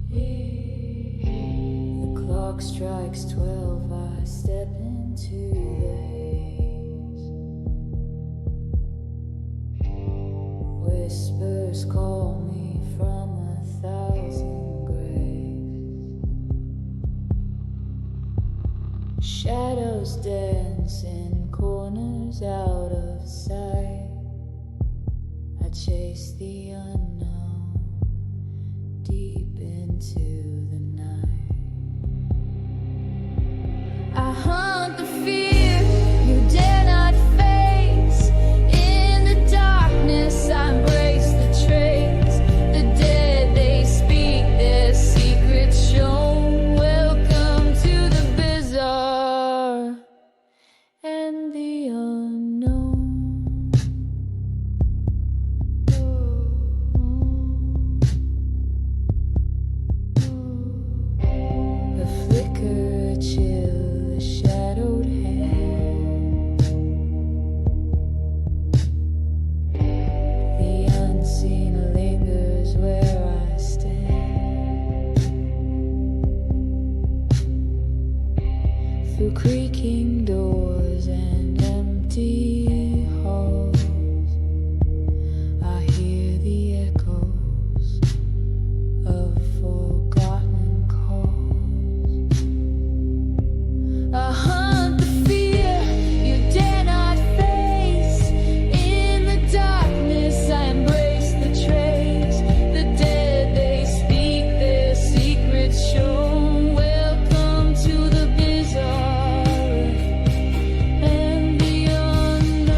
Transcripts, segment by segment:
The clock strikes 12, I step into the haze. Whispers call me from 1,000 graves. Shadows dance in corners out of sight. I chase the unknown deep into the night. I hunt the fear you dare not face. In the darkness I embrace the trace. The dead, they speak their secrets shown. Welcome to the bizarre and the unknown. A flicker, a chill, a shadowed hand. The unseen lingers where I stand. Through creaking doors and empty halls, I hear the echoes of forgotten calls. I hunt the fear you dare not face. In the darkness I embrace the trace. The dead, they speak their secrets shown. Welcome to the bizarre and the unknown.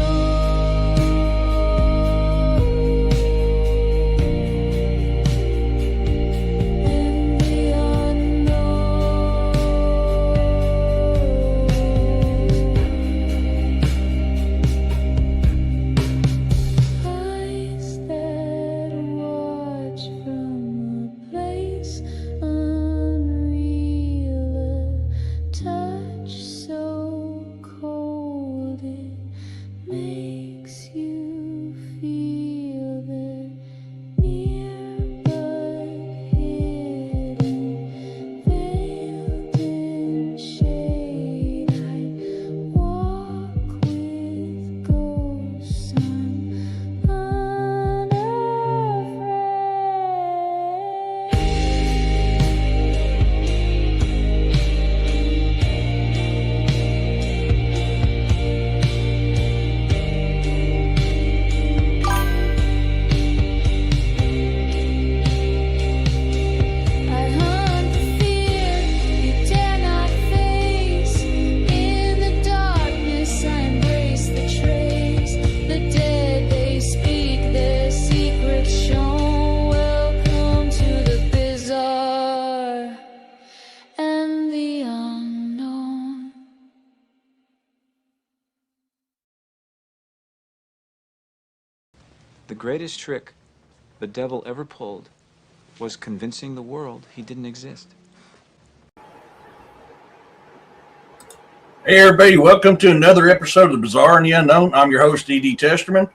And the unknown. Eyes that watch from a place unreal, a touch so cold it makes you feel they're near but hidden, veiled in shade. I walk with ghosts, I'm unafraid. I hunt the fear you dare not face. In the darkness I embrace the trace. The dead, they speak their secrets shown. Welcome to the bizarre and the unknown. The greatest trick the devil ever pulled was convincing the world he didn't exist. Hey everybody, welcome to another episode of The Bizarre and the Unknown. I'm your host, E.D. Testerman.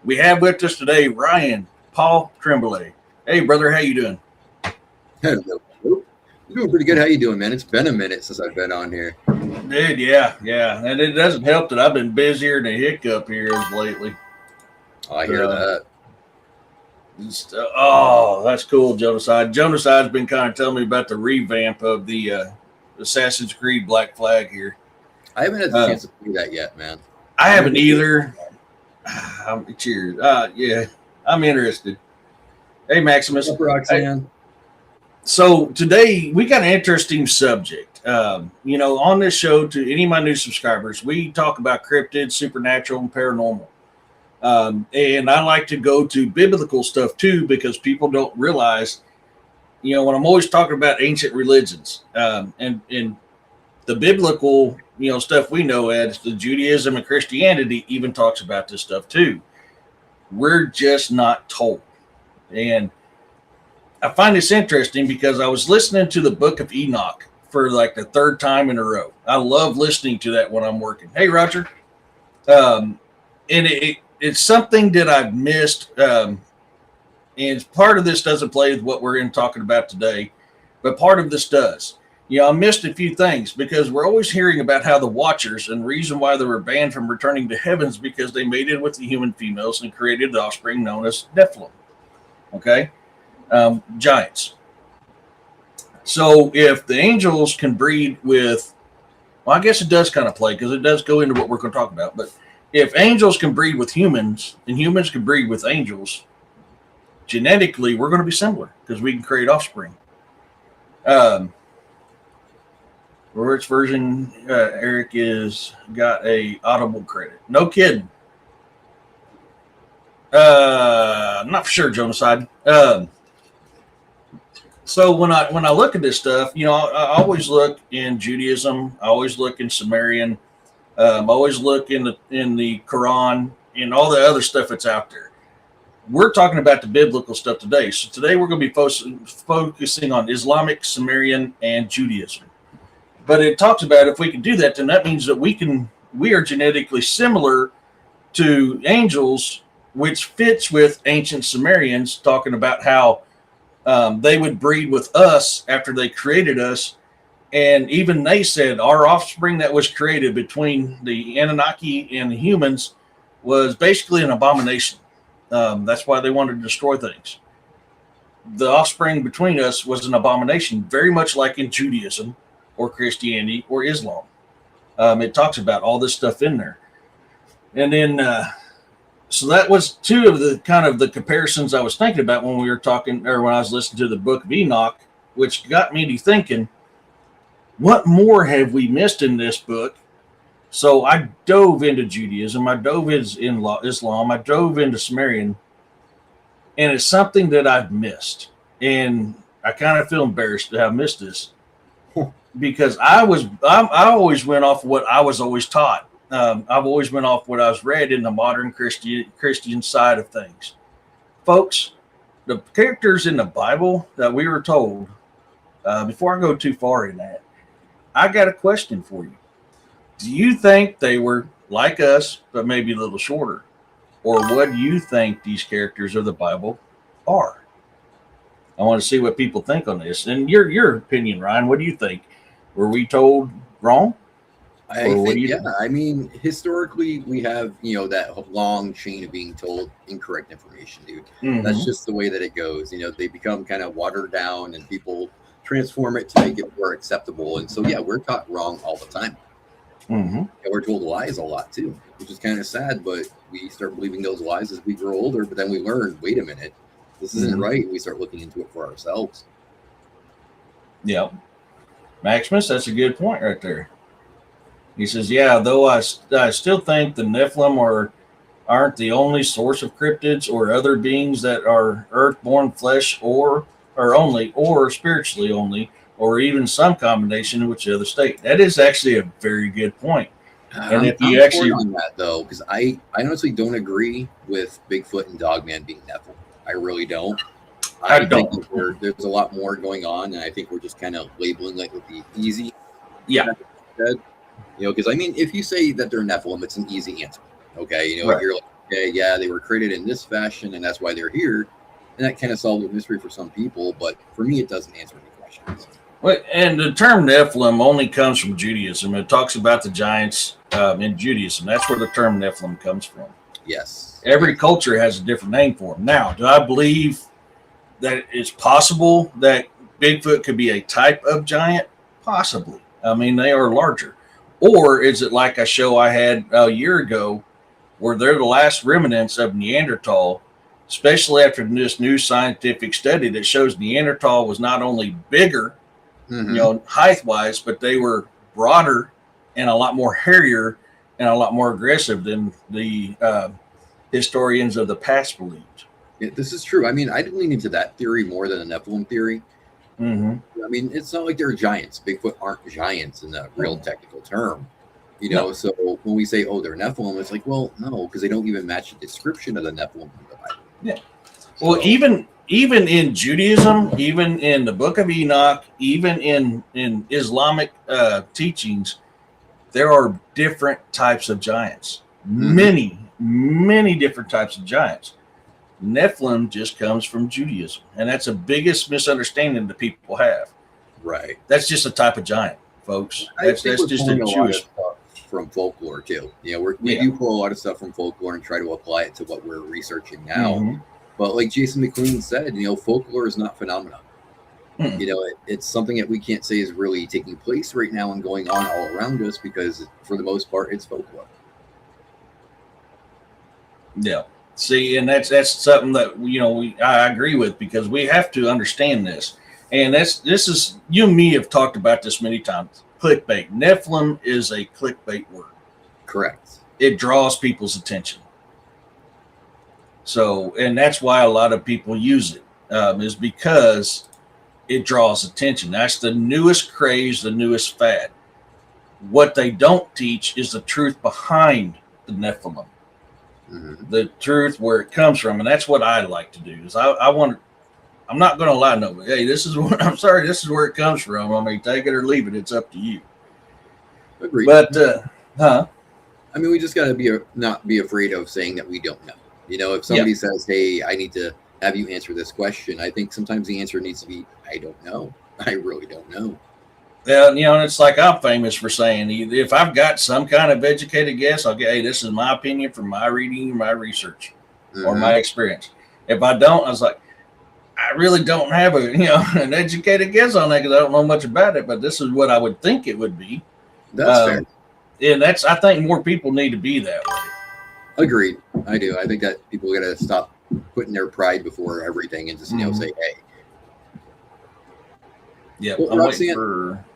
We have with us today Ryan Paul Tremblay. Hey brother, how you doing? Hello. I'm doing pretty good. How you doing, man? It's been a minute since I've been on here. Dude, yeah. And it doesn't help that I've been busier than a hiccup here as lately. I hear that. That's cool, Jonaside. Jonaside's been kind of telling me about the revamp of the Assassin's Creed Black Flag here. I haven't had the chance to do that yet, man. I haven't either. Cheers. Yeah, I'm interested. Hey, Maximus. What's up, Roxanne? So today we got an interesting subject. On this show, to any of my new subscribers, we talk about cryptids, supernatural, and paranormal. And I like to go to biblical stuff too, because people don't realize, when I'm always talking about ancient religions, and the biblical, stuff we know as the Judaism and Christianity even talks about this stuff too. We're just not told. And I find this interesting because I was listening to the Book of Enoch for like the third time in a row. I love listening to that when I'm working. Hey, Roger. and it's something that I've missed. And part of this doesn't play with what we're in talking about today, but part of this does. I missed a few things because we're always hearing about how the Watchers, and the reason why they were banned from returning to heavens because they mated with the human females and created the offspring known as Nephilim. Okay, giants. So if the angels can breed with, well, I guess it does kind of play because it does go into what we're going to talk about. But if angels can breed with humans and humans can breed with angels, genetically we're going to be similar because we can create offspring. Which version Eric is got a audible credit? No kidding. I'm not for sure, Jonaside. So when I look at this stuff, I always look in Judaism. I always look in Sumerian. I always look in the Quran and all the other stuff that's out there. We're talking about the biblical stuff today. So today we're going to be focusing on Islamic, Sumerian, and Judaism. But it talks about if we can do that, then that means that we are genetically similar to angels, which fits with ancient Sumerians talking about how they would breed with us after they created us. And even they said our offspring that was created between the Anunnaki and the humans was basically an abomination. That's why they wanted to destroy things. The offspring between us was an abomination, very much like in Judaism or Christianity or Islam. It talks about all this stuff in there. And then, so that was two of the kind of the comparisons I was thinking about when we were talking, or when I was listening to the Book of Enoch, which got me to thinking, what more have we missed in this book? So I dove into Judaism, I dove into Islam, I dove into Sumerian, and it's something that I've missed. And I kind of feel embarrassed to have missed this because I always went off what I was always taught. I've always went off what I was read in the modern Christian side of things. Folks, the characters in the Bible that we were told, before I go too far in that, I got a question for you. Do you think they were like us, but maybe a little shorter? Or what do you think these characters of the Bible are? I want to see what people think on this. And your opinion, Ryan, what do you think? Were we told wrong? I think, yeah. I mean, historically, we have, that long chain of being told incorrect information, dude. Mm-hmm. That's just the way that it goes. They become kind of watered down and people transform it to make it more acceptable. And so, yeah, we're taught wrong all the time. Mm-hmm. And we're told lies a lot, too, which is kind of sad. But we start believing those lies as we grow older. But then we learn, wait a minute, this isn't right. We start looking into it for ourselves. Yeah. Maximus, that's a good point right there. He says, yeah, though I still think the Nephilim aren't the only source of cryptids or other beings that are earth-born flesh or spiritually only, or even some combination in whichever state. That is actually a very good point. And if you actually on that though, because I honestly don't agree with Bigfoot and Dogman being Nephilim. I really don't. I think there's a lot more going on, and I think we're just kind of labeling like with the easy. Yeah. Because I mean, if you say that they're Nephilim, it's an easy answer. Okay, right. If you're like, okay, yeah, they were created in this fashion, and that's why they're here, and that kind of solves the mystery for some people. But for me, it doesn't answer any questions. Well, and the term Nephilim only comes from Judaism. It talks about the giants in Judaism. That's where the term Nephilim comes from. Yes. Every culture has a different name for them. Now, do I believe that it's possible that Bigfoot could be a type of giant? Possibly. I mean, they are larger. Or is it like a show I had a year ago where they're the last remnants of Neanderthal, especially after this new scientific study that shows Neanderthal was not only bigger, height-wise, but they were broader and a lot more hairier and a lot more aggressive than the historians of the past believed. Yeah, this is true. I mean, I lean into that theory more than the Nephilim theory. Mm-hmm. I mean, it's not like they're giants. Bigfoot aren't giants in the real technical term, No. So when we say, "Oh, they're Nephilim," it's like, well, no, because they don't even match the description of the Nephilim in the Bible. Yeah. So, well, even in Judaism, even in the Book of Enoch, even in Islamic teachings, there are different types of giants. Mm-hmm. many different types of giants. Nephilim just comes from Judaism, and that's the biggest misunderstanding that people have. Right. That's just a type of giant, folks. That's just a Jewish stuff from folklore too. You know, we do pull a lot of stuff from folklore and try to apply it to what we're researching now. Mm-hmm. But like Jason McLean said, you know, folklore is not phenomenon. You know, it's something that we can't say is really taking place right now and going on all around us, because for the most part, it's folklore. Yeah. See, and that's something that, you know, I agree with, because we have to understand this. And this is, you and me have talked about this many times. Clickbait. Nephilim is a clickbait word. Correct. It draws people's attention. So, and that's why a lot of people use it, is because it draws attention. That's the newest craze, the newest fad. What they don't teach is the truth behind the Nephilim. Mm-hmm. The truth where it comes from. And that's what I like to do, is I'm not going to lie to nobody. Hey, this is what, I'm sorry, this is where it comes from. I mean, take it or leave it. It's up to you. Agreed. But, I mean, we just got to not be afraid of saying that we don't know. You know, if somebody says, hey, I need to have you answer this question, I think sometimes the answer needs to be, I don't know. I really don't know. Well, you know, and it's like I'm famous for saying, if I've got some kind of educated guess, I'll get, hey, this is my opinion from my reading, my research, or my experience. If I don't, I was like, I really don't have an educated guess on that, because I don't know much about it, but this is what I would think it would be. That's fair. And I think more people need to be that way. Agreed. I do. I think that people got to stop putting their pride before everything and just, you know, say, hey. Yeah. Well,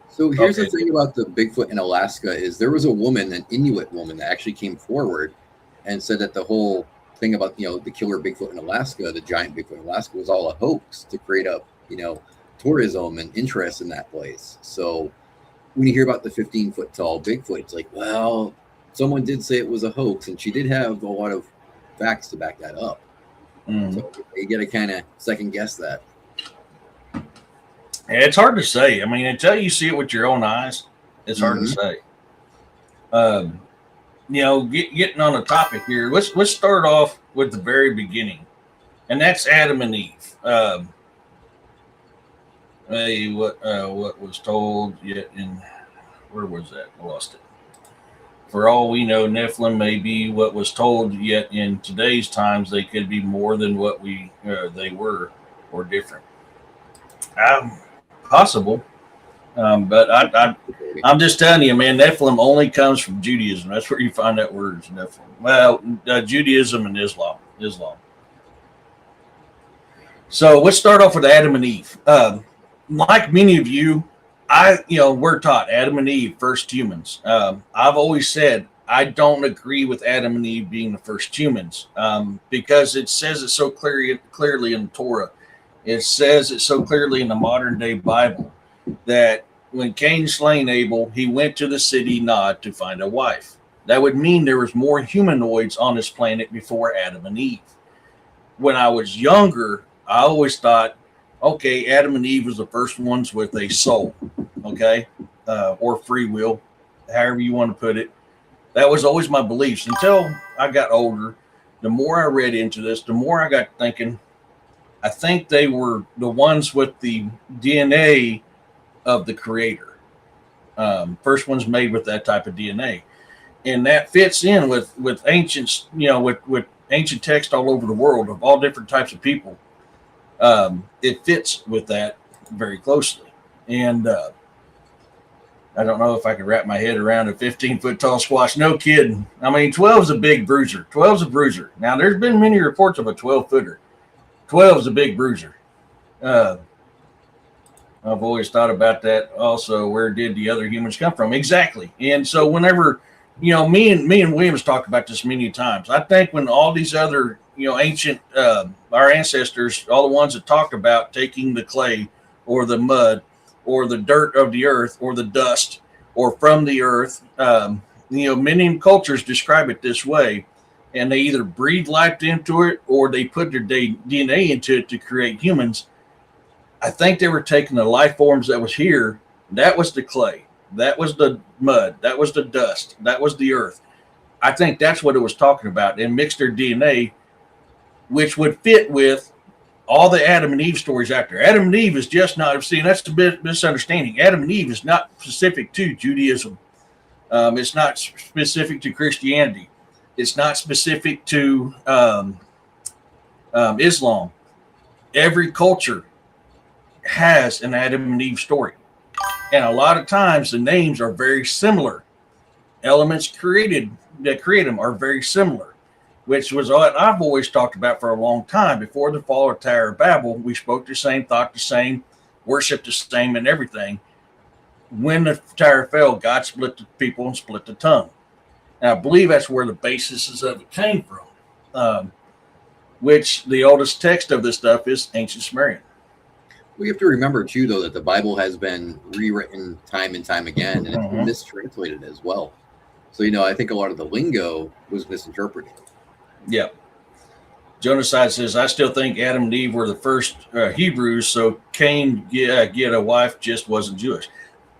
so here's the thing about the Bigfoot in Alaska is there was a woman, an Inuit woman, that actually came forward and said that the whole thing about, you know, the killer Bigfoot in Alaska, the giant Bigfoot in Alaska, was all a hoax to create up, you know, tourism and interest in that place. So when you hear about the 15-foot tall Bigfoot, it's like, well, someone did say it was a hoax, and she did have a lot of facts to back that up. So you got to kind of second guess that. It's hard to say. I mean, until you see it with your own eyes, it's hard to say. You know, getting on a topic here, let's start off with the very beginning, and that's Adam and Eve. What was told yet in, where was that? I lost it. For all we know, Nephilim may be what was told, yet in today's times they could be more than what they were, or different. Possible, but I'm just telling you, man. Nephilim only comes from Judaism. That's where you find that word, Nephilim. Well, Judaism and Islam. So let's start off with Adam and Eve. Like many of you, we're taught Adam and Eve, first humans. I've always said I don't agree with Adam and Eve being the first humans, because it says it so clearly in the Torah. It says it so clearly in the modern day Bible that when Cain slain Abel, he went to the city Nod to find a wife. That would mean there was more humanoids on this planet before Adam and Eve. When I was younger, I always thought, okay, Adam and Eve was the first ones with a soul, okay, or free will, however you want to put it. That was always my beliefs until I got older. The more I read into this, the more I got thinking, I think they were the ones with the DNA of the creator. First ones made with that type of DNA. And that fits in with ancients, with ancient text all over the world of all different types of people. It fits with that very closely. And I don't know if I can wrap my head around a 15-foot tall squash. No kidding. I mean, 12 is a big bruiser. 12 is a bruiser. Now, there's been many reports of a 12-footer. 12 is a big bruiser. I've always thought about that also. Where did the other humans come from? Exactly. And so whenever, me and Williams talked about this many times. I think when all these other, ancient, our ancestors, all the ones that talked about taking the clay or the mud or the dirt of the earth or the dust or from the earth, many cultures describe it this way. And they either breathe life into it or they put their DNA into it to create humans. I think they were taking the life forms that was here. That was the clay. That was the mud. That was the dust. That was the earth. I think that's what it was talking about, and mixed their DNA, which would fit with all the Adam and Eve stories out there. Adam and Eve is just not, see, that's the misunderstanding. Adam and Eve is not specific to Judaism. It's not specific to Christianity. It's not specific to Islam. Every culture has an Adam and Eve story. And a lot of times the names are very similar. Elements that create them are very similar, which was what I've always talked about for a long time. Before the fall of Tower of Babel, we spoke the same, thought the same, worshiped the same, and everything. When the tower fell, God split the people and split the tongue. And I believe that's where the basis of it came from, which the oldest text of this stuff is ancient Sumerian. We have to remember, too, though, that the Bible has been rewritten time and time again, and it's been mistranslated as well. So, I think a lot of the lingo was misinterpreted. Yep. Jonaside says, I still think Adam and Eve were the first Hebrews, so Cain get a wife just wasn't Jewish.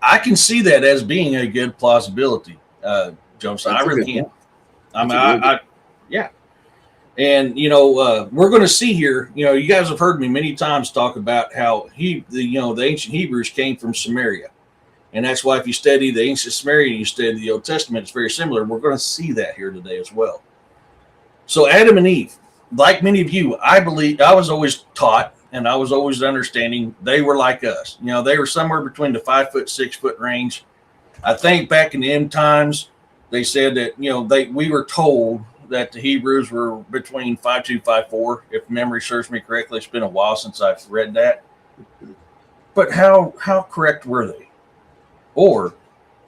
I can see that as being a good plausibility, Jonaside. I really can. Yeah. And, we're going to see here, you guys have heard me many times talk about how the ancient Hebrews came from Samaria. And that's why if you study the ancient Sumerian, you study the Old Testament, it's very similar. We're going to see that here today as well. So Adam and Eve, like many of you, I believe, I was always taught and I was always understanding they were like us. They were somewhere between the 5 foot, 6 foot range. I think back in the end times, they said that, we were told that the Hebrews were between 5'2", 5'4". If memory serves me correctly, it's been a while since I've read that. But how correct were they? Or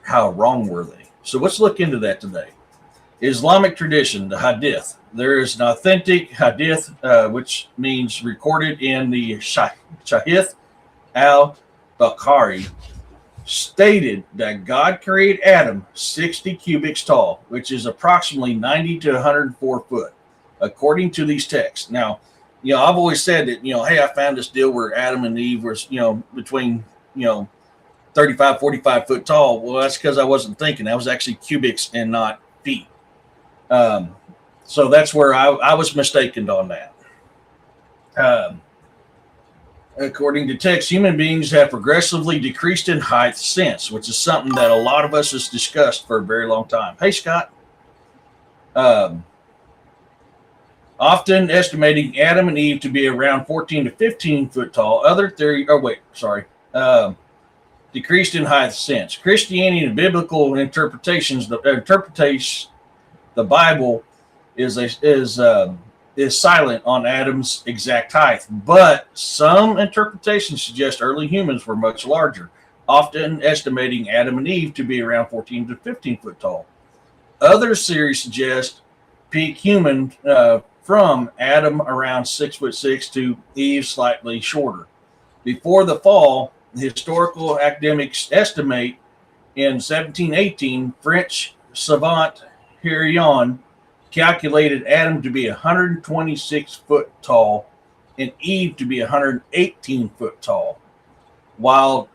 how wrong were they? So let's look into that today. Islamic tradition, the Hadith. There is an authentic Hadith, which means recorded in the Shahith al-Bukhari, stated that God created Adam 60 cubits tall, which is approximately 90 to 104 foot, according to these texts. Now, I've always said that, hey, I found this deal where Adam and Eve were, between, 35, 45 foot tall. Well, that's because I wasn't thinking. That was actually cubics and not feet. So that's where I was mistaken on that. According to text, human beings have progressively decreased in height since, which is something that a lot of us has discussed for a very long time. Hey, Scott. Often estimating Adam and Eve to be around 14 to 15 foot tall. Other theory, decreased in height since. Christianity and biblical interpretations, the Bible is silent on Adam's exact height, but some interpretations suggest early humans were much larger, often estimating Adam and Eve to be around 14 to 15 foot tall. Other theories suggest peak human from Adam around 6'6" to Eve slightly shorter. Before the fall, historical academics estimate in 1718, French savant Hérion calculated Adam to be 126 foot tall and Eve to be 118 foot tall, while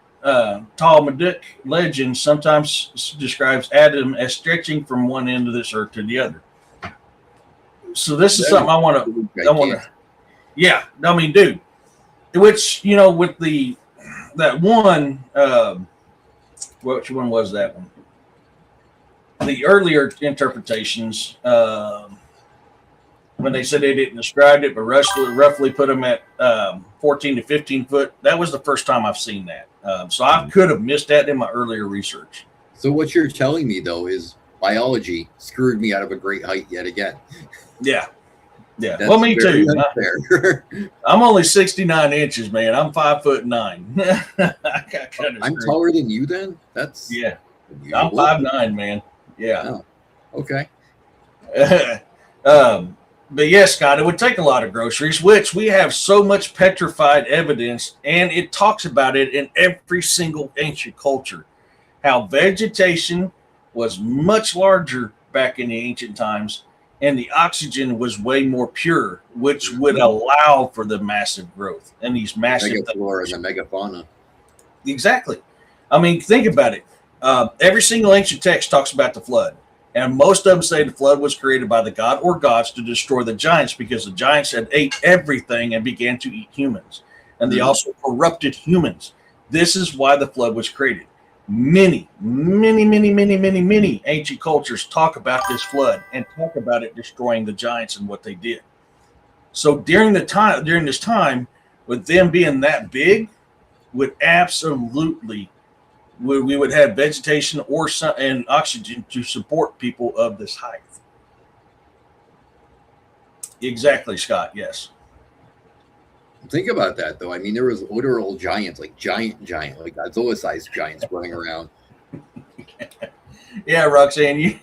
Talmudic legend sometimes describes Adam as stretching from one end of this earth to the other. So this is something I want to, yeah, I mean, dude, which, with that one, which one was that one? The earlier interpretations, when they said they didn't describe it, but roughly put them at 14 to 15 foot, that was the first time I've seen that. So I could have missed that in my earlier research. So what you're telling me, though, is biology screwed me out of a great height yet again. Yeah. Yeah. Well, me too. I'm only 69 inches, man. I'm 5'9". I'm taller than you then? That's yeah. I'm 5'9", man. Yeah. Oh, okay. But yes, Scott, it would take a lot of groceries, which we have so much petrified evidence, and it talks about it in every single ancient culture, how vegetation was much larger back in the ancient times, and the oxygen was way more pure, which would allow for the massive growth and these massive megaflora and the megafauna. Exactly. I mean, think about it. Every single ancient text talks about the flood. And most of them say the flood was created by the god or gods to destroy the giants because the giants had ate everything and began to eat humans. And they also corrupted humans. This is why the flood was created. Many ancient cultures talk about this flood and talk about it destroying the giants and what they did. So during this time, with them being that big, would absolutely we would have vegetation or sun and oxygen to support people of this height. Exactly, Scott. Yes. Think about that, though. I mean, there was literal giants, like giant, like Godzilla-sized giants running around. Yeah, Roxanne, you.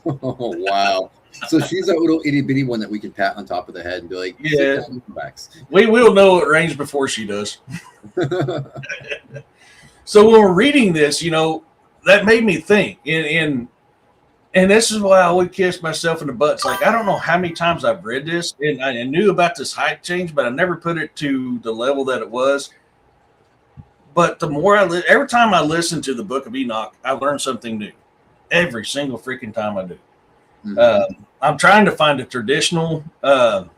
Oh, wow. So she's that little itty bitty one that we can pat on top of the head and be like, yeah, relax. We will know it rains before she does. So when we're reading this, that made me think. And this is why I always kiss myself in the butt. It's like, I don't know how many times I've read this, and I knew about this height change, but I never put it to the level that it was. But the more every time I listen to the Book of Enoch, I learn something new. Every single freaking time I do. I'm trying to find a traditional, I've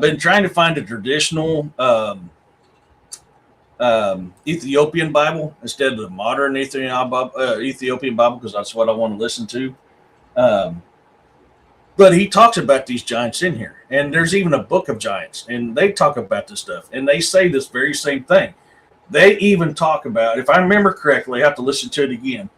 been trying to find a traditional Ethiopian Bible instead of the modern Ethiopian Bible because that's what I want to listen to. But he talks about these giants in here, and there's even a book of giants, and they talk about this stuff, and they say this very same thing. They even talk about, if I remember correctly, I have to listen to it again.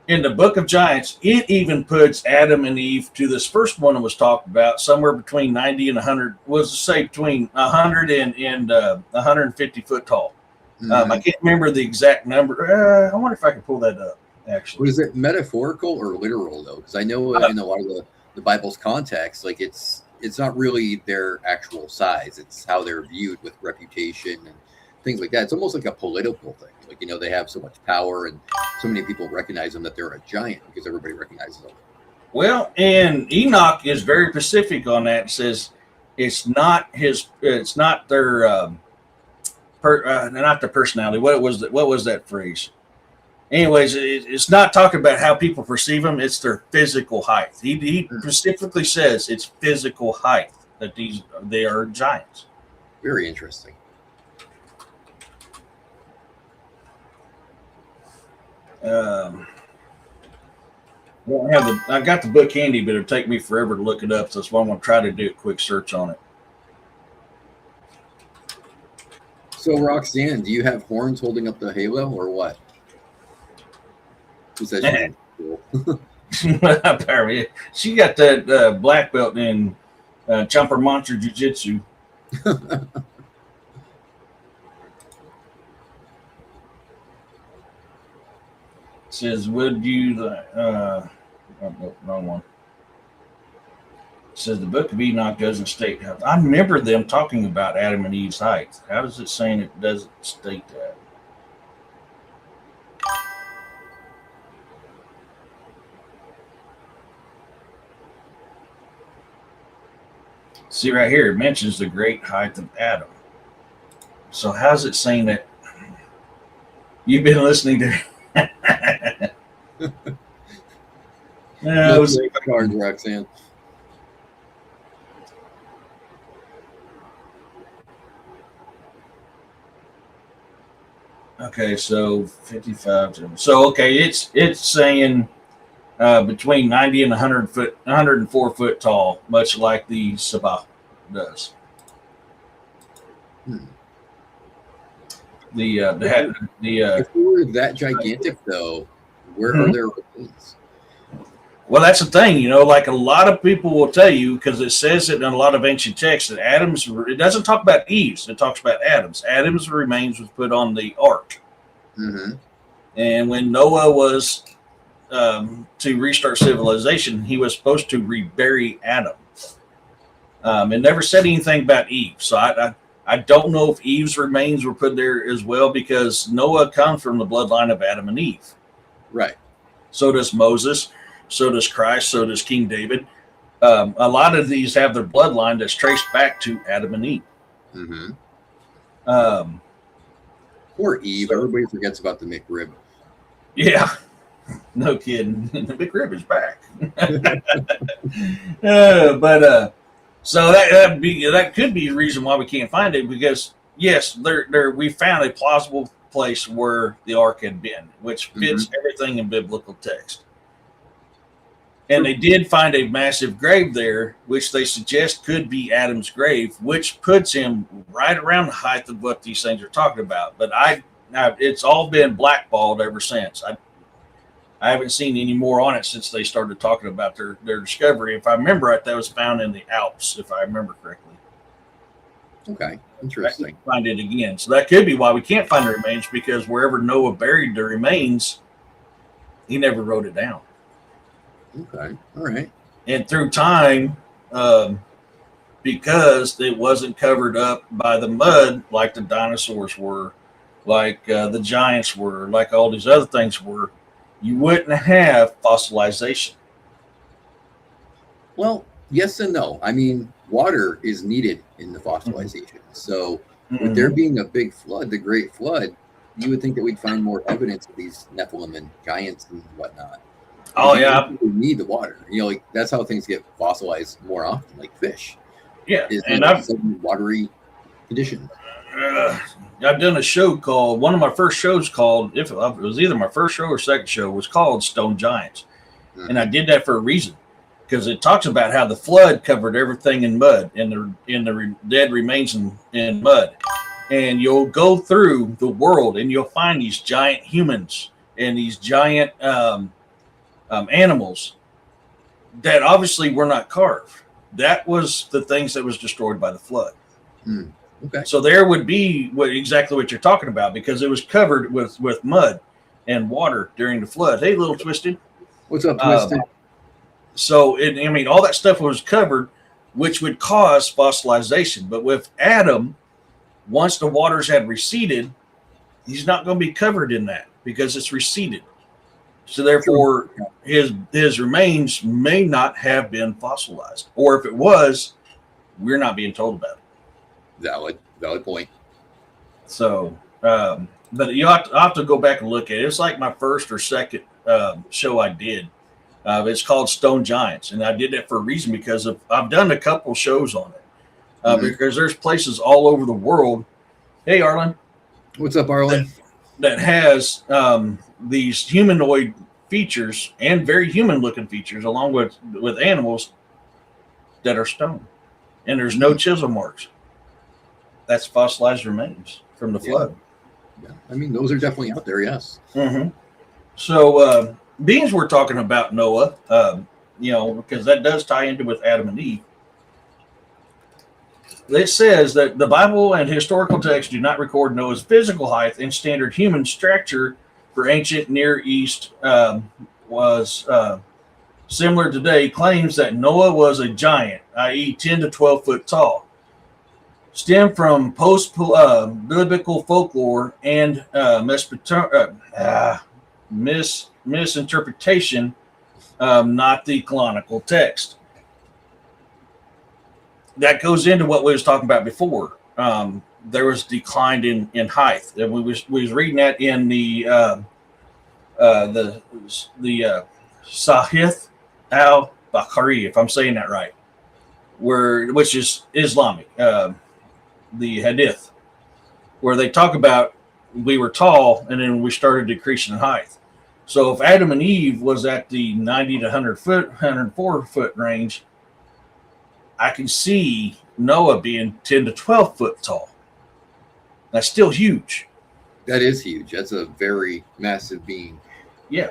In the Book of Giants, it even puts Adam and Eve to this first one that was talked about somewhere between 90 and 100, was to say between 100 and 150 foot tall. I can't remember the exact number. I wonder if I can pull that up, actually. Was it metaphorical or literal, though? Because I know in a lot of the Bible's context, like it's not really their actual size. It's how they're viewed with reputation and things like that. It's almost like a political thing. Like, they have so much power and so many people recognize them that they're a giant because everybody recognizes them. Well, and Enoch is very specific on that. It says it's not their not their personality. What was that phrase? Anyways, it's not talking about how people perceive them. It's their physical height. He specifically says it's physical height that they are giants. Very interesting. I got the book handy, but it'll take me forever to look it up. So that's why I'm going to try to do a quick search on it. So, Roxanne, do you have horns holding up the halo or what? Who says cool? Apparently, she got that black belt in Chomper Monster Jiu-Jitsu. Says, would you wrong one. It says the Book of Enoch doesn't state how. I remember them talking about Adam and Eve's height. How does it saying it doesn't state that? See right here, it mentions the great height of Adam. So how's it saying that? You've been listening to cards, Roxanne. Okay, so 55. So okay, it's saying between 90 and 104 foot tall, much like the Sabah does. If we were that gigantic, though, where are their remains? Well, that's the thing, like a lot of people will tell you, because it says it in a lot of ancient texts that it doesn't talk about Eve's, it talks about Adam's. Adam's remains was put on the ark. And when Noah was to restart civilization, he was supposed to rebury Adam. It never said anything about Eve. So I don't know if Eve's remains were put there as well, because Noah comes from the bloodline of Adam and Eve. Right. So does Moses. So does Christ. So does King David. A lot of these have their bloodline that's traced back to Adam and Eve. Poor Eve. Everybody forgets about the McRib. Yeah, no kidding. The McRib is back. So that could be the reason why we can't find it, because yes, there we found a plausible place where the ark had been, which fits everything in biblical text. And they did find a massive grave there, which they suggest could be Adam's grave, which puts him right around the height of what these things are talking about. But it's all been blackballed ever since. I haven't seen any more on it since they started talking about their discovery. If I remember right, that was found in the Alps, if I remember correctly. Okay, interesting. I can find it again. So that could be why we can't find the remains, because wherever Noah buried the remains, he never wrote it down. Okay, all right. And through time, because it wasn't covered up by the mud like the dinosaurs were, like the giants were, like all these other things were, you wouldn't have fossilization. Well, yes and no. I mean, water is needed in the fossilization. So with there being a big flood, the Great Flood, you would think that we'd find more evidence of these Nephilim and giants and whatnot. Oh, yeah. We need the water. You know, like that's how things get fossilized more often, like fish. Yeah, and I've watery conditions. I've done a show called, one of my first shows called, if it was either my first show or second show, was called Stone Giants. And I did that for a reason, because it talks about how the flood covered everything in mud, and the dead remains in mud. And you'll go through the world and you'll find these giant humans and these giant animals that obviously were not carved. That was the things that was destroyed by the flood. Okay. So there would be exactly what you're talking about, because it was covered with mud and water during the flood. Hey, little Twisted. What's up, Twisted? So, all that stuff was covered, which would cause fossilization. But with Adam, once the waters had receded, he's not going to be covered in that because it's receded. So therefore, his remains may not have been fossilized. Or if it was, we're not being told about it. Valid point. So, but you have to go back and look at it. It's like my first or second show I did. It's called Stone Giants, and I did that for a reason, because I've done a couple shows on it. Because there's places all over the world. Hey, Arlen. What's up, Arlen? That has these humanoid features and very human-looking features, along with animals that are stone, and there's no chisel marks. That's fossilized remains from the flood. Yeah. I mean, those are definitely out there, yes. So, being we're talking about Noah, because that does tie into with Adam and Eve. It says that the Bible and historical texts do not record Noah's physical height, and standard human stature for ancient Near East was similar today. Claims that Noah was a giant, i.e., 10 to 12 foot tall. Stem from post-biblical folklore and misinterpretation, not the canonical text. That goes into what we was talking about before. There was decline in height, and we was reading that in the Sahih al-Bukhari, if I'm saying that right, which is Islamic. The hadith, where they talk about we were tall and then we started decreasing in height. So if Adam and Eve was at the 90 to 104 foot range, I can see Noah being 10 to 12 foot tall. That's still huge. That is huge. That's a very massive being. Yeah.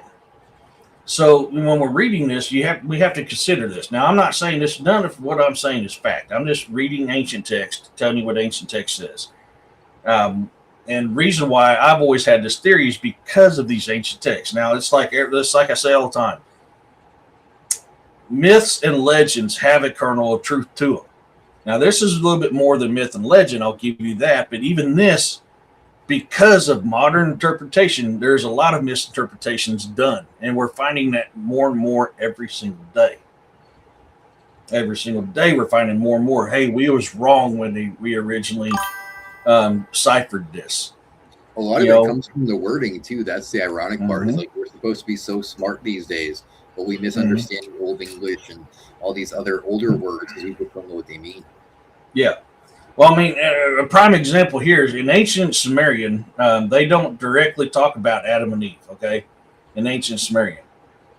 So when we're reading this, we have to consider this. Now, I'm not saying this. None of what I'm saying is fact. I'm just reading ancient text, telling you what ancient text says. And reason why I've always had this theory is because of these ancient texts. Now, it's like I say all the time. Myths and legends have a kernel of truth to them. Now, this is a little bit more than myth and legend. I'll give you that. But even this, because of modern interpretation, there's a lot of misinterpretations done. And we're finding that more and more every single day. Every single day, we're finding more and more, hey, we was wrong when we originally ciphered this. A lot of it comes from the wording too. That's the ironic part. Is like we're supposed to be so smart these days, but we misunderstand Old English and all these other older words because we just don't know what they mean. Yeah. Well, I mean, a prime example here is in ancient Sumerian, they don't directly talk about Adam and Eve, okay, in ancient Sumerian.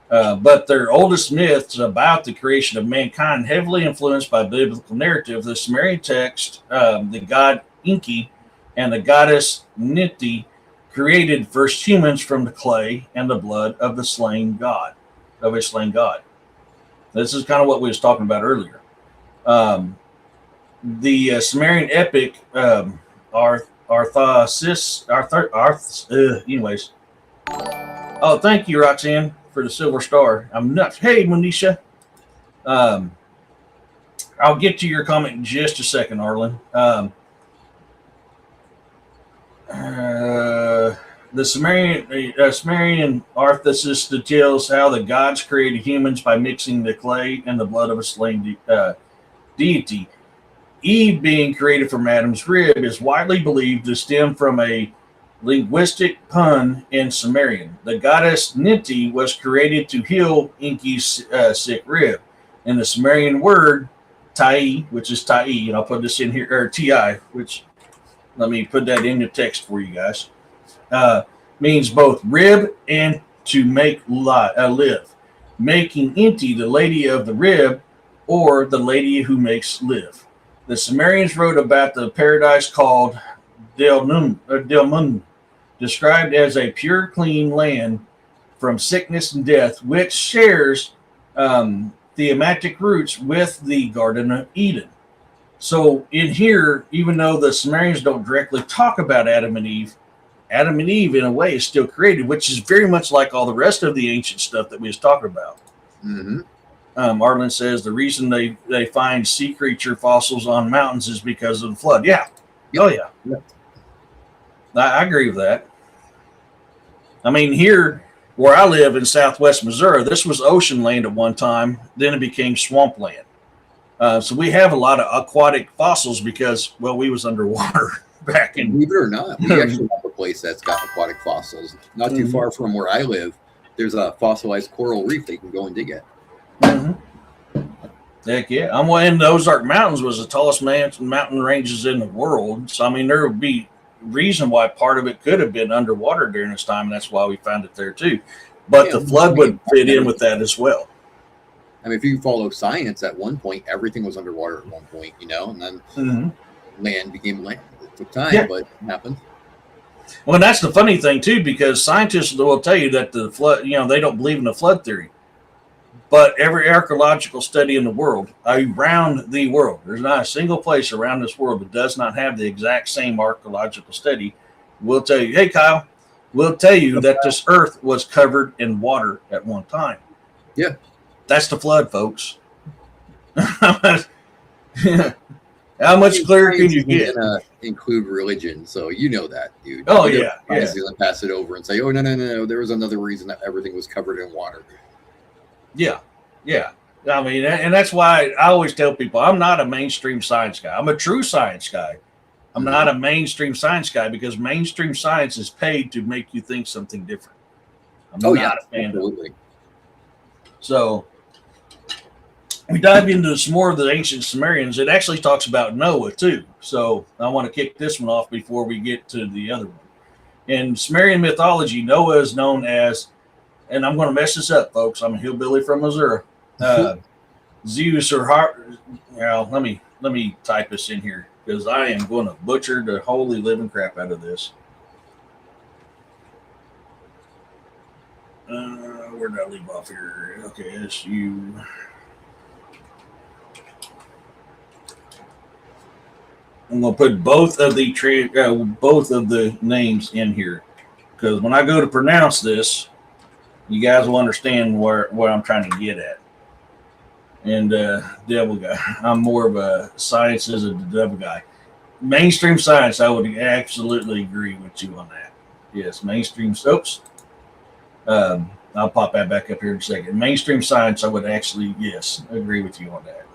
But their oldest myths about the creation of mankind, heavily influenced by biblical narrative, the Sumerian text, the god Enki and the goddess Ninti created first humans from the clay and the blood of a slain god. This is kind of what we was talking about earlier. The Sumerian epic anyways. Oh, thank you, Roxanne, for the silver star. I'm nuts. Hey, Monisha. I'll get to your comment in just a second, Arlen. The Sumerian Arthur details how the gods created humans by mixing the clay and the blood of a slain deity. Eve, being created from Adam's rib, is widely believed to stem from a linguistic pun in Sumerian. The goddess Ninti was created to heal Enki's sick rib. And the Sumerian word Tai, which is Tai, and I'll put this in here, or Ti, which let me put that in the text for you guys, means both rib and to make live, making Inti the lady of the rib or the lady who makes live. The Sumerians wrote about the paradise called Delmun, described as a pure, clean land from sickness and death, which shares thematic roots with the Garden of Eden. So in here, even though the Sumerians don't directly talk about Adam and Eve in a way is still created, which is very much like all the rest of the ancient stuff that we was talking about. Mm-hmm. Arlen says the reason they find sea creature fossils on mountains is because of the flood. Yeah. Yep. Oh, yeah. Yep. I agree with that. I mean, here where I live in southwest Missouri, this was ocean land at one time. Then it became swampland. So we have a lot of aquatic fossils because, well, we was underwater back in. Believe it or not, we actually have a place that's got aquatic fossils. Not too far from where I live, there's a fossilized coral reef they can go and dig at. Mm-hmm. Heck yeah. I'm in the Ozark Mountains was the tallest mountain ranges in the world. So, I mean, there would be reason why part of it could have been underwater during this time. And that's why we found it there too. But the flood would fit in with that as well. I mean, if you follow science, at one point, everything was underwater at one point, and then land became land. It took time, but it happened. Well, that's the funny thing too, because scientists will tell you that the flood, they don't believe in the flood theory. But every archaeological study in the world, around the world, there's not a single place around this world that does not have the exact same archaeological study. We'll tell you, hey, Kyle, we'll tell you that this earth was covered in water at one time. Yeah. That's the flood, folks. How much clearer can you get? Include religion, so you know that, dude. Oh, you yeah. Pass it over and say, oh, no. There was another reason that everything was covered in water. Yeah. I mean, and that's why I always tell people I'm not a mainstream science guy. I'm a true science guy. I'm not a mainstream science guy because mainstream science is paid to make you think something different. I'm not a fan of it. So we dive into some more of the ancient Sumerians. It actually talks about Noah too. So I want to kick this one off before we get to the other one. In Sumerian mythology, Noah is known as, and I'm going to mess this up, folks. I'm a hillbilly from Missouri. Zeus or let me type this in here because I am going to butcher the holy living crap out of this. Where did I leave off here? Okay, it's you. I'm going to put both of the names in here because when I go to pronounce this, you guys will understand what I'm trying to get at. And devil guy, I'm more of a science as a devil guy. Mainstream science, I would absolutely agree with you on that. Yes, mainstream soaps. I'll pop that back up here in a second. Mainstream science, I would actually, yes, agree with you on that.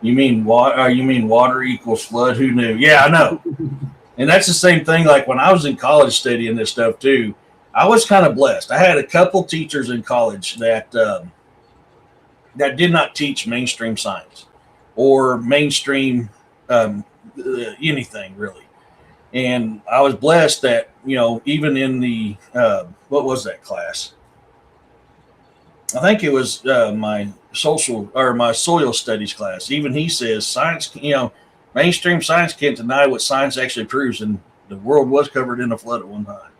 You mean water? You mean water equals flood? Who knew? Yeah, I know. And that's the same thing. Like when I was in college studying this stuff too, I was kind of blessed. I had a couple teachers in college that did not teach mainstream science or mainstream anything really. And I was blessed that, even in the, what was that class? I think it was my social or my soil studies class. Even he says science, mainstream science can't deny what science actually proves. And the world was covered in a flood at one time.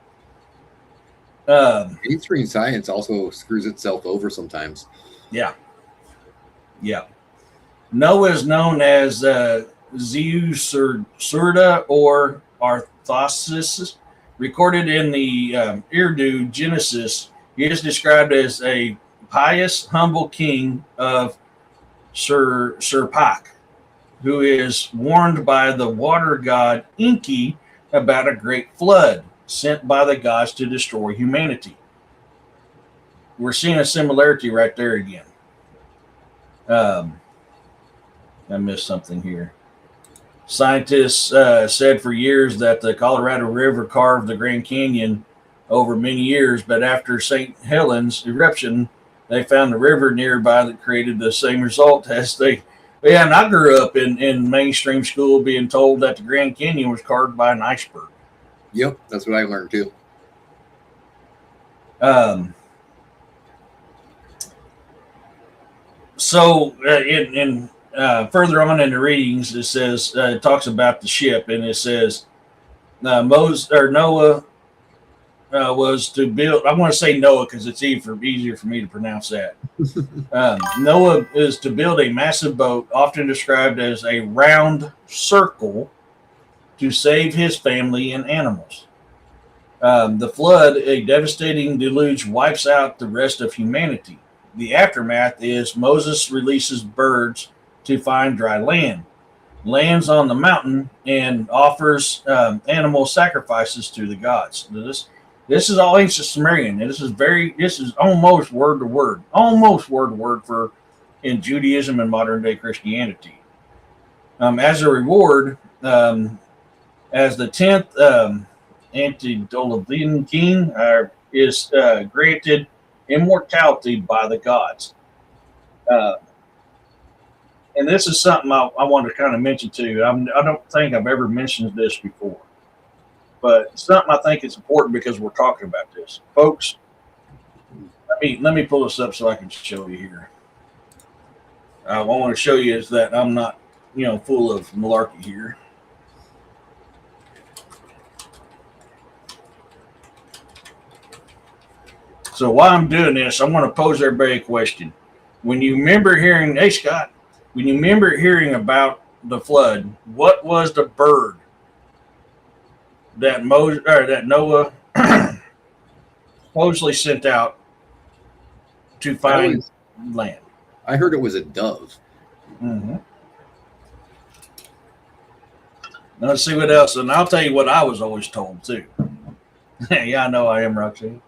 Mainstream science also screws itself over sometimes. Yeah. Yeah. Noah is known as Zeus Surda or Arthosis. Recorded in the Urdu Genesis, he is described as a pious, humble king of Surpak, who is warned by the water god Enki about a great flood sent by the gods to destroy humanity. We're seeing a similarity right there again. I missed something here. Scientists said for years that the Colorado River carved the Grand Canyon over many years, but after St. Helens eruption, they found the river nearby that created the same result as they. Yeah, and I grew up in mainstream school being told that the Grand Canyon was carved by an iceberg. Yep, that's what I learned too. So in further on in the readings, it says it talks about the ship, and it says Noah was to build. I want to say Noah because it's easier for me to pronounce that. Noah is to build a massive boat, often described as a round circle, to save his family and animals. The flood, a devastating deluge, wipes out the rest of humanity. The aftermath is Moses releases birds to find dry land, lands on the mountain, and offers animal sacrifices to the gods. This is all ancient Sumerian, and this is almost word to word for in Judaism and modern day Christianity. As a reward, as the 10th Antediluvian king is granted immortality by the gods. And this is something I want to kind of mention too. I don't think I've ever mentioned this before, but something I think is important because we're talking about this, folks. Let me pull this up so I can show you here. What I want to show you is that I'm not, full of malarkey here. So while I'm doing this, I want to pose everybody a question. When you remember hearing, hey Scott, when you remember hearing about the flood, what was the bird that Noah supposedly sent out to find land? I heard it was a dove. Mm-hmm. Now let's see what else, and I'll tell you what I was always told too. Yeah, I know I am, Roxanne.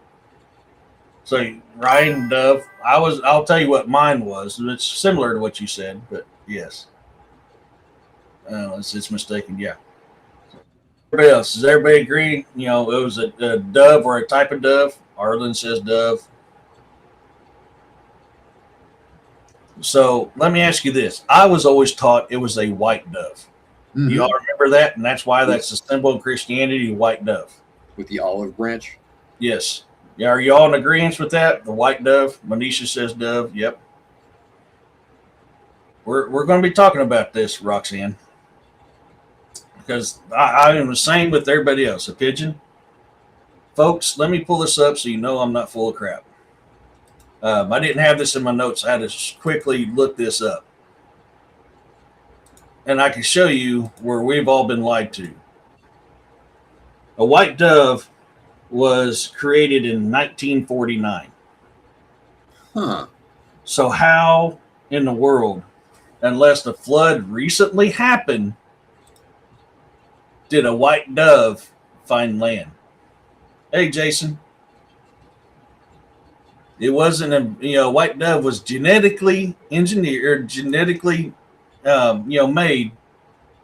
So Ryan, dove. I'll tell you what mine was. It's similar to what you said, but yes. It's mistaken. Yeah. Everybody else, does everybody agree? It was a dove or a type of dove. Arlen says dove. So let me ask you this. I was always taught it was a white dove. Mm-hmm. You all remember that? And that's why that's the symbol of Christianity, white dove. With the olive branch? Yes. Yeah, are you all in agreement with that? The white dove. Manisha says dove. Yep. We're going to be talking about this, Roxanne, because I am the same with everybody else. A pigeon, folks. Let me pull this up so you know I'm not full of crap. I didn't have this in my notes. I had to quickly look this up, and I can show you where we've all been lied to. A white dove was created in 1949. Huh. So how in the world, unless the flood recently happened, did a white dove find land? Hey, Jason. It wasn't a white dove was genetically engineered, genetically made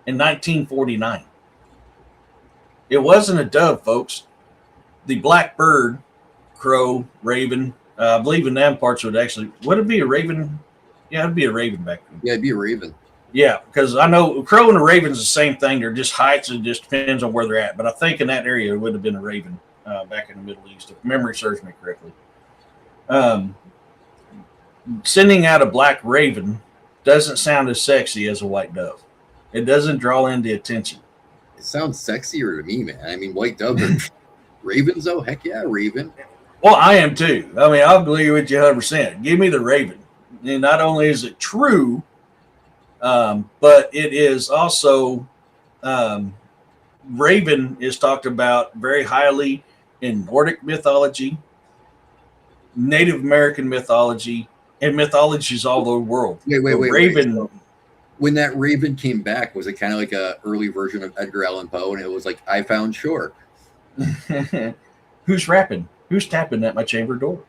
in 1949. It wasn't a dove, folks. The black bird, crow, raven. I believe in them parts would it be a raven? Yeah, it'd be a raven back then. Yeah, it'd be a raven. Yeah, because I know crow and a raven's the same thing. They're just heights. It just depends on where they're at. But I think in that area it would have been a raven back in the Middle East, if memory serves me correctly. Sending out a black raven doesn't sound as sexy as a white dove. It doesn't draw in the attention. It sounds sexier to me, man. I mean, white dove and ravens, though? Heck yeah, raven. Well, I am too. I mean, I'll agree with you 100%. Give me the raven. And not only is it true, but it is also raven is talked about very highly in Nordic mythology, Native American mythology, and mythologies all over the world. Wait. Raven. So when that raven came back, was it kind of like a early version of Edgar Allan Poe? And it was like, I found shore. Who's rapping? Who's tapping at my chamber door?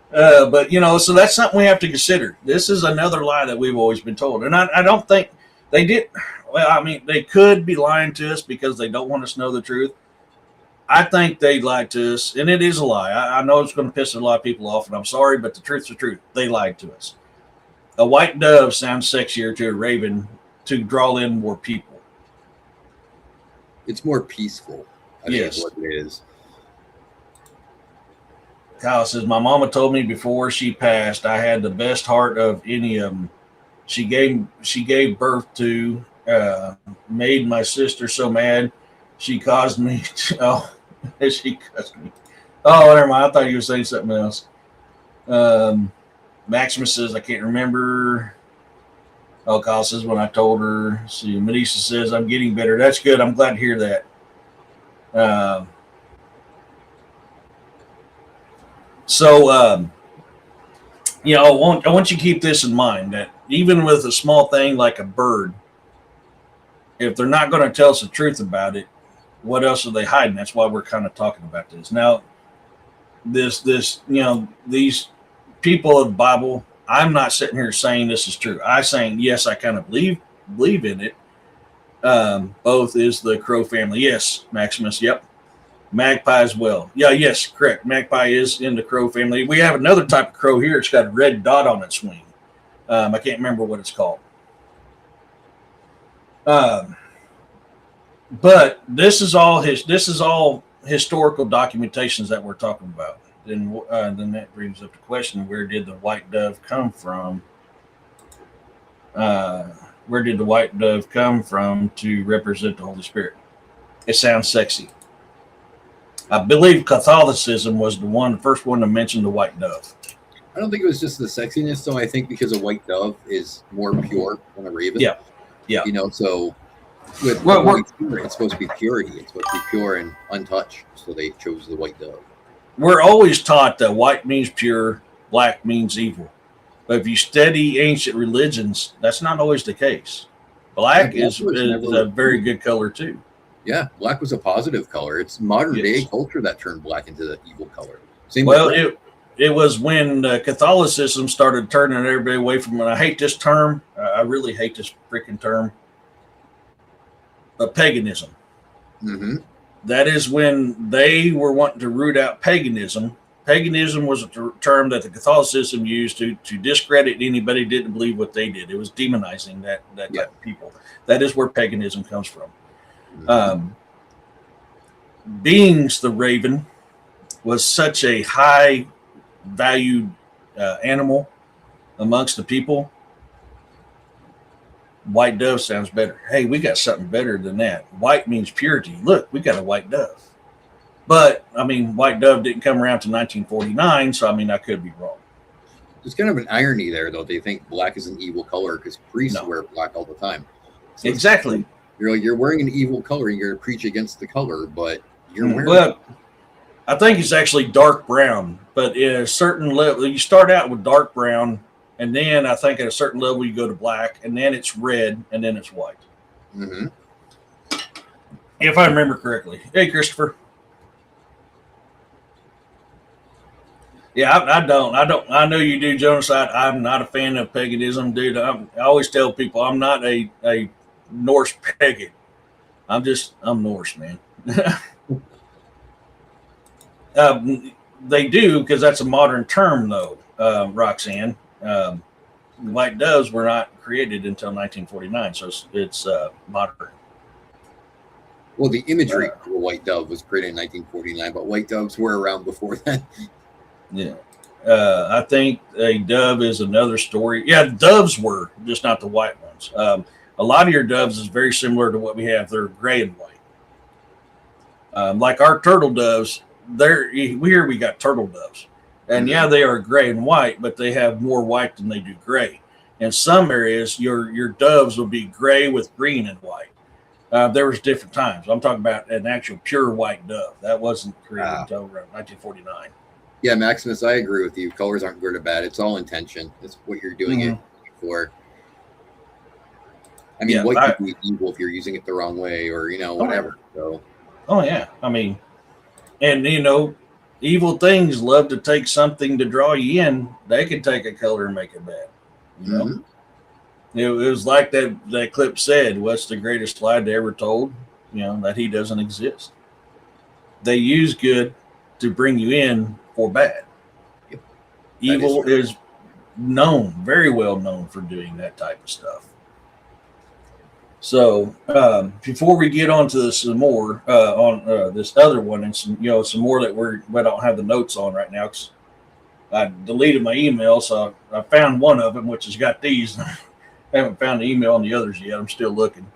But, so that's something we have to consider. This is another lie that we've always been told. And I don't think they did. Well, I mean, they could be lying to us because they don't want us to know the truth. I think they lied to us, and it is a lie. I know it's going to piss a lot of people off, and I'm sorry, but the truth's the truth. They lied to us. A white dove sounds sexier to a raven to draw in more people. It's more peaceful. I think is what it is. Kyle says, my mama told me before she passed I had the best heart of any of them. She gave birth to, made my sister so mad. She caused me to, she caused me. Oh, never mind. I thought you were saying something else. Maximus says, I can't remember. Oh, Kyle says, when I told her. See, Melissa says, I'm getting better. That's good. I'm glad to hear that. I want you to keep this in mind, that even with a small thing like a bird, if they're not going to tell us the truth about it, what else are they hiding? That's why we're kind of talking about this. Now, these people of the Bible, I'm not sitting here saying this is true. I'm saying, yes, I kind of believe in it. Both is the crow family. Yes, Maximus. Yep. Magpie as well. Yeah, yes, correct. Magpie is in the crow family. We have another type of crow here. It's got a red dot on its wing. I can't remember what it's called. But this is all historical documentations that we're talking about. Then that brings up the question: where did the white dove come from? Where did the white dove come from to represent the Holy Spirit? It sounds sexy. I believe Catholicism was the first one to mention the white dove. I don't think it was just the sexiness, though. I think because a white dove is more pure than a raven. Yeah. So with it's supposed to be purity. It's supposed to be pure and untouched. So they chose the white dove. We're always taught that white means pure, black means evil. But if you study ancient religions, that's not always the case. Black is a very good color too. Yeah, black was a positive color. It's modern day culture that turned black into the evil color. It was when Catholicism started turning everybody away from it. I hate this term. I really hate this freaking term. But paganism. Mm-hmm. That is when they were wanting to root out paganism. Paganism was a term that the Catholicism used to discredit anybody who didn't believe what they did. It was demonizing that type of people. That is where paganism comes from. Mm-hmm. Beings, the raven, was such a high valued animal amongst the people. White dove sounds better. Hey, we got something better than that. White means purity. Look, we got a white dove. But, I mean, white dove didn't come around to 1949, so, I mean, I could be wrong. There's kind of an irony there, though. They think black is an evil color because priests wear black all the time. So exactly. You're wearing an evil color, and you're going to preach against the color, but you're wearing Well, I think it's actually dark brown, but at a certain level, you start out with dark brown, and then I think at a certain level you go to black, and then it's red, and then it's white. Mm-hmm. If I remember correctly. Hey, Christopher. Yeah, I don't. I know you do, Jonas. I'm not a fan of paganism, dude. I always tell people I'm not a Norse pagan. I'm Norse, man. They do, because that's a modern term, though, Roxanne. White doves were not created until 1949, so it's modern. Well, the imagery of a white dove was created in 1949, but white doves were around before then. Yeah. I think a dove is another story. Yeah, doves were, just not the white ones. A lot of your doves is very similar to what we have. They're gray and white. Like our turtle doves, we got turtle doves. And yeah, they are gray and white, but they have more white than they do gray. In some areas, your doves will be gray with green and white. There was different times. I'm talking about an actual pure white dove. That wasn't created until around 1949. Yeah, Maximus, I agree with you. Colors aren't good or bad. It's all intention. It's what you're doing it for. I mean, white could be evil if you're using it the wrong way, or whatever. So. Oh yeah, I mean, and evil things love to take something to draw you in. They can take a color and make it bad. It was like that clip said, "What's the greatest lie they ever told? That he doesn't exist." They use good to bring you in for bad. Yep. Evil is very well known for doing that type of stuff. So before we get on to some more on this other one, and some more that we don't have the notes on right now, because I deleted my email, so I found one of them, which has got these. I haven't found the email on the others yet. I'm still looking.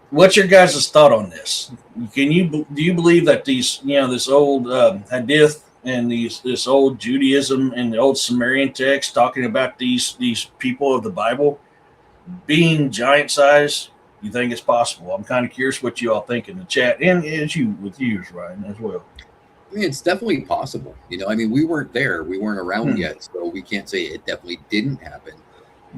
What's your guys' thought on this? Do you believe that these this old hadith and this old Judaism and the old Sumerian text talking about these people of the Bible being giant size, you think it's possible? I'm kind of curious what you all think in the chat, and as you with yours, Ryan, as well. I mean, it's definitely possible. I mean, we weren't there, we weren't around yet, so we can't say it definitely didn't happen.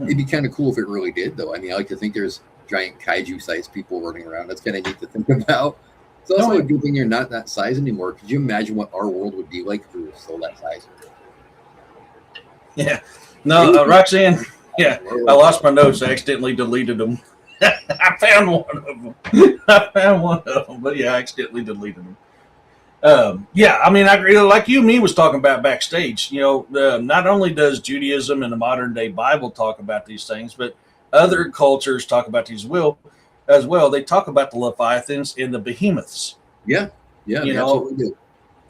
It'd be kind of cool if it really did, though. I mean, I like to think there's giant kaiju-sized people running around. That's kind of neat to think about. It's also a good thing you're not that size anymore. Could you imagine what our world would be like if we were still that size? Yeah. No, Roxanne. Yeah, I lost my notes. I accidentally deleted them. I found one of them. But yeah, I accidentally deleted them. Yeah, I mean, I agree. Like me was talking about backstage. Not only does Judaism and the modern day Bible talk about these things, but other cultures talk about these as well. They talk about the Leviathans and the behemoths. Yeah, absolutely do.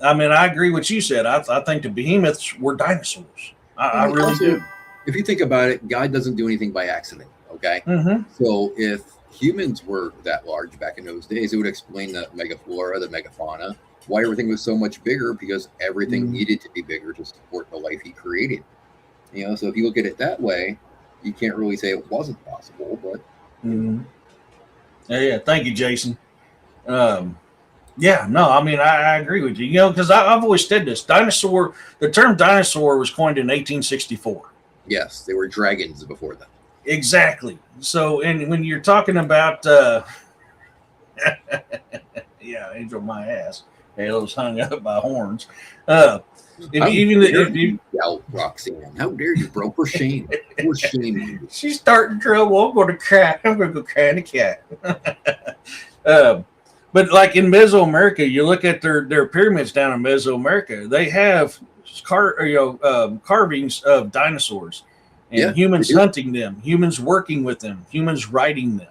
I mean, I agree with what you said. I think the behemoths were dinosaurs. I really do. If you think about it, God doesn't do anything by accident, okay? So if humans were that large back in those days, it would explain the megaflora, the megafauna, why everything was so much bigger, because everything needed to be bigger to support the life he created. So if you look at it that way, you can't really say it wasn't possible, but... Yeah, thank you, Jason. Yeah, no, I mean, I agree with you, because I've always said this. The term dinosaur was coined in 1864. Yes, they were dragons before that. Exactly. So, and when you're talking about, yeah, angel my ass, Halo's hung up by horns. If you Roxanne, how dare you, bro? For shame. For shame. She's starting trouble. I'm going to cry. I'm going to go cry in the cat. But like in Mesoamerica, you look at their pyramids down in Mesoamerica, they have carvings of dinosaurs, and humans hunting them, humans working with them, humans riding them.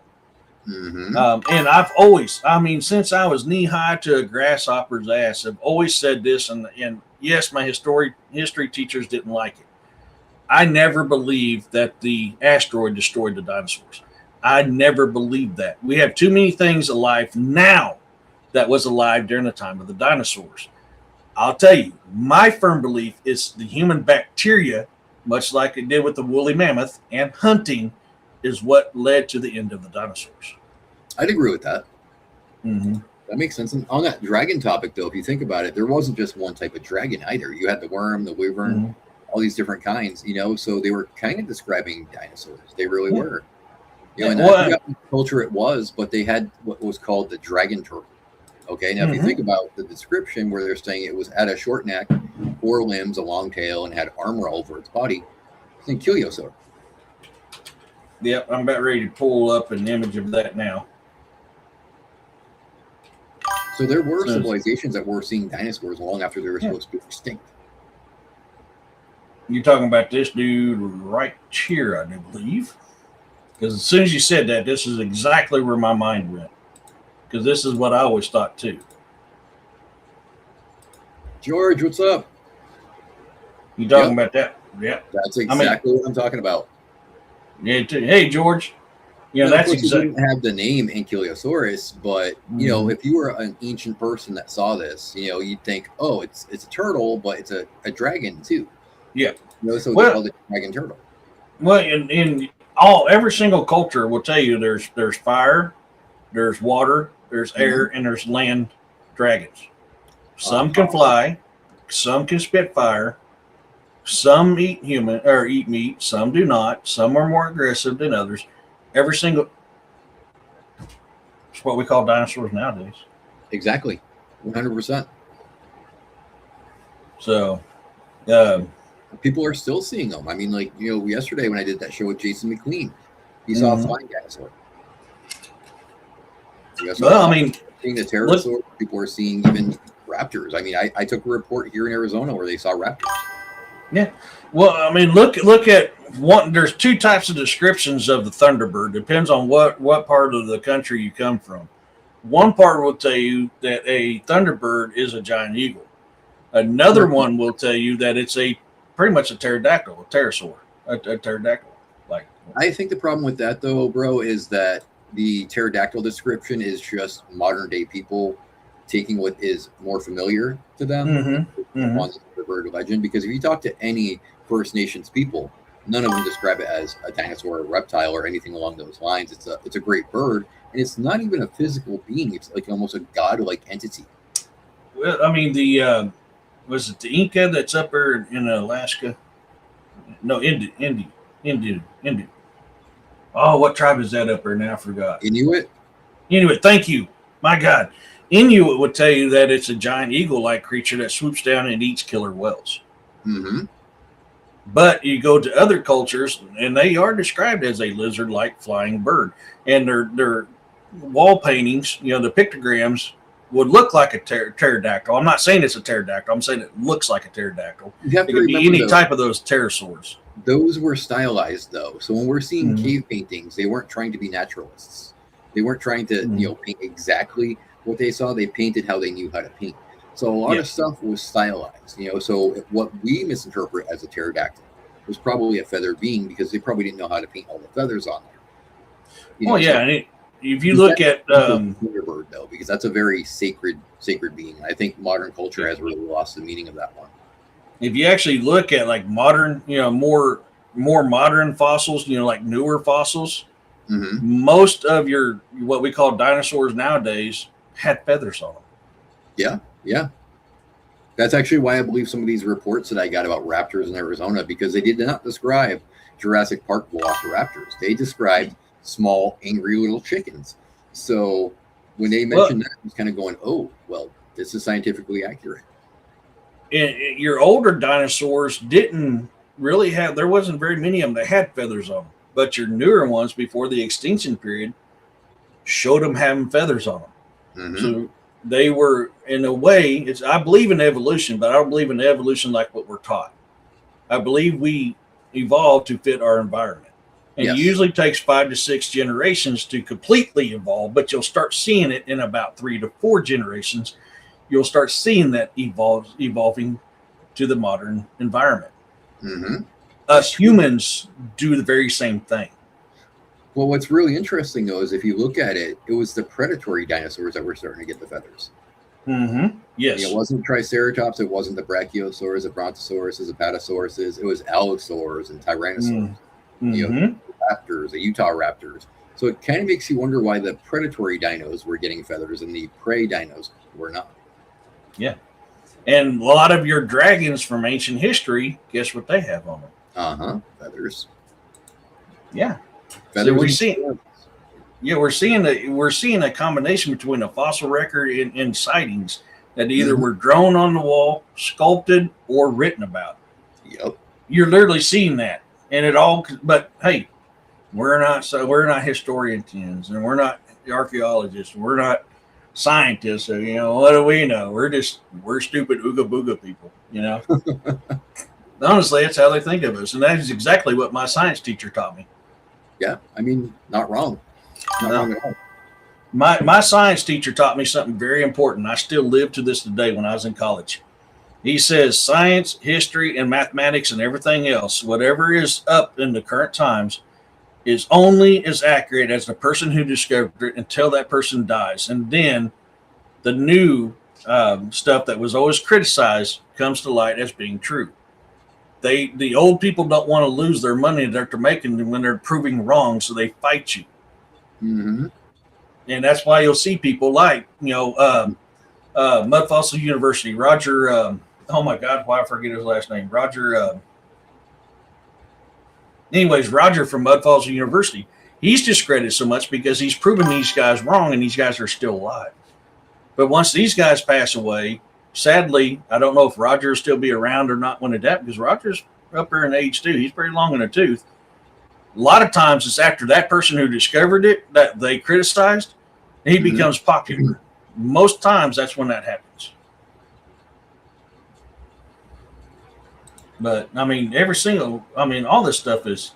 And I've always, since I was knee high to a grasshopper's ass, I've always said this, and yes, my history teachers didn't like it. I never believed that the asteroid destroyed the dinosaurs. I never believed that. We have too many things alive now that was alive during the time of the dinosaurs. I'll tell you, my firm belief is the human bacteria, much like it did with the woolly mammoth, and hunting is what led to the end of the dinosaurs. I'd agree with that. That makes sense. And on that dragon topic, though, if you think about it, there wasn't just one type of dragon either. You had the worm, the wyvern, all these different kinds, so they were kind of describing dinosaurs. They really were. And I forgot what culture it was, but they had what was called the dragon turtle. Okay, now if you think about the description where they're saying it was had a short neck, 4 limbs, a long tail, and had armor all over its body, think Kiliosaur. Yep, I'm about ready to pull up an image of that now. So there were civilizations that were seeing dinosaurs long after they were supposed to be extinct. You're talking about this dude right here, I do believe. Because as soon as you said that, this is exactly where my mind went. Because this is what I always thought too. George, what's up? You talking about that? Yeah. That's exactly what I'm talking about. Yeah. Hey, George. Yeah, that's exactly. Didn't have the name Ankylosaurus, but you know, if you were an ancient person that saw this, you know, you'd think, oh, it's a turtle, but it's a dragon too. Yeah. You know, so they call it dragon turtle. Well, in every single culture will tell you there's fire, there's water, there's air, and there's land dragons. Some can fly, some can spit fire, some eat meat, some do not. Some are more aggressive than others. Every single, it's what we call dinosaurs nowadays. Exactly, 100%. So, people are still seeing them. I mean, like, you know, yesterday when I did that show with Jason McLean, he saw a flying dinosaur. Well, I mean, seeing the pterosaur, people are seeing even raptors. I mean, I took a report here in Arizona where they saw raptors. Yeah. Well, I mean, look at one. There's two types of descriptions of the Thunderbird. Depends on what part of the country you come from. One part will tell you that a Thunderbird is a giant eagle. Another one will tell you that it's pretty much a pterodactyl, a pterosaur, a pterodactyl. Like, I think the problem with that though, bro, is that the pterodactyl description is just modern day people taking what is more familiar to them on the bird legend. Because if you talk to any First Nations people, none of them describe it as a dinosaur or a reptile or anything along those lines. It's a great bird, and it's not even a physical being. It's like almost a godlike entity. Well, I mean, was it the Inca that's up there in Alaska? No, Indian. Oh, what tribe is that up there now? I forgot. Inuit. Thank you. My God. Inuit would tell you that it's a giant eagle-like creature that swoops down and eats killer whales. But you go to other cultures, and they are described as a lizard-like flying bird. And their wall paintings, you know, the pictograms would look like a pterodactyl. I'm not saying it's a pterodactyl. I'm saying it looks like a pterodactyl. It could be any type of those pterosaurs. Those were stylized, though. So when we're seeing cave paintings, they weren't trying to be naturalists. They weren't trying to, you know, paint exactly what they saw. They painted how they knew how to paint. So a lot of stuff was stylized, you know. So what we misinterpret as a pterodactyl was probably a feathered being because they probably didn't know how to paint all the feathers on there. You know, and if you look at bird though, because that's a very sacred being. I think modern culture has really lost the meaning of that one. If you actually look at like modern, you know, more modern fossils, you know, like newer fossils, most of what we call dinosaurs nowadays had feathers on them. Yeah. That's actually why I believe some of these reports that I got about raptors in Arizona, because they did not describe Jurassic Park velociraptors. They described small, angry little chickens. So when they mentioned that, I was kind of going, oh, well, this is scientifically accurate. Your older dinosaurs didn't really there wasn't very many of them that had feathers on them. But your newer ones before the extinction period showed them having feathers on them. So they were, in a way, I believe in evolution, but I don't believe in evolution like what we're taught. I believe we evolved to fit our environment. And it usually takes 5 to 6 generations to completely evolve, but you'll start seeing it in about 3 to 4 generations. You'll start seeing that evolving to the modern environment. Us humans do the very same thing. Well, what's really interesting, though, is if you look at it, it was the predatory dinosaurs that were starting to get the feathers. Yes. It wasn't Triceratops. It wasn't the Brachiosaurs, the Brontosauruses, the Apatosauruses. It was Allosaurs and Tyrannosaurs. You know, raptors, the Utah raptors. So it kind of makes you wonder why the predatory dinos were getting feathers and the prey dinos were not. Yeah. And a lot of your dragons from ancient history, guess what they have on them? Feathers. Yeah. Feathers. So we're seeing a combination between a fossil record and sightings that either were drawn on the wall, sculpted, or written about. Yep. You're literally seeing that. And it all, but hey, we're not historians, and we're not archaeologists. We're scientists. So, what do we know? We're stupid ooga booga people. Honestly, that's how they think of us, and that is exactly what my science teacher taught me. Yeah, I mean, not wrong. Not wrong at all. My science teacher taught me something very important. I still live to this day when I was in college. He says science, history, and mathematics and everything else, whatever is up in the current times, is only as accurate as the person who discovered it until that person dies. And then the new stuff that was always criticized comes to light as being true. The old people don't want to lose their money that they're making when they're proving wrong, so they fight you. Mm-hmm. And that's why you'll see people like, Mud Fossil University, Roger, oh my God, why I forget his last name? Roger, Roger from Mud Fossil University. He's discredited so much because he's proven these guys wrong and these guys are still alive. But once these guys pass away, sadly, I don't know if Roger will still be around or not when it happens, because Roger's up there in age too. He's pretty long in the tooth. A lot of times it's after that person who discovered it that they criticized, he becomes popular. Most times that's when that happens. But I mean, all this stuff is,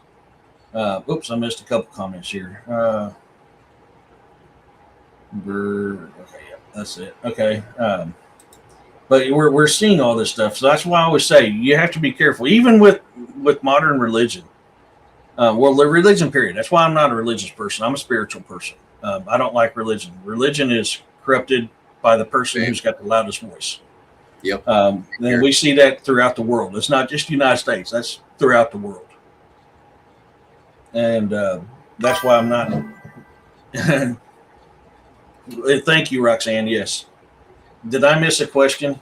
oops, I missed a couple comments here. Okay, yeah, that's it. Okay. But we're seeing all this stuff. So that's why I always say you have to be careful, even with modern religion. The religion period. That's why I'm not a religious person. I'm a spiritual person. I don't like religion. Religion is corrupted by the person who's got the loudest voice. Yep. And we see that throughout the world. It's not just the United States. That's throughout the world. And that's why I'm not. Thank you, Roxanne. Yes. Did I miss a question?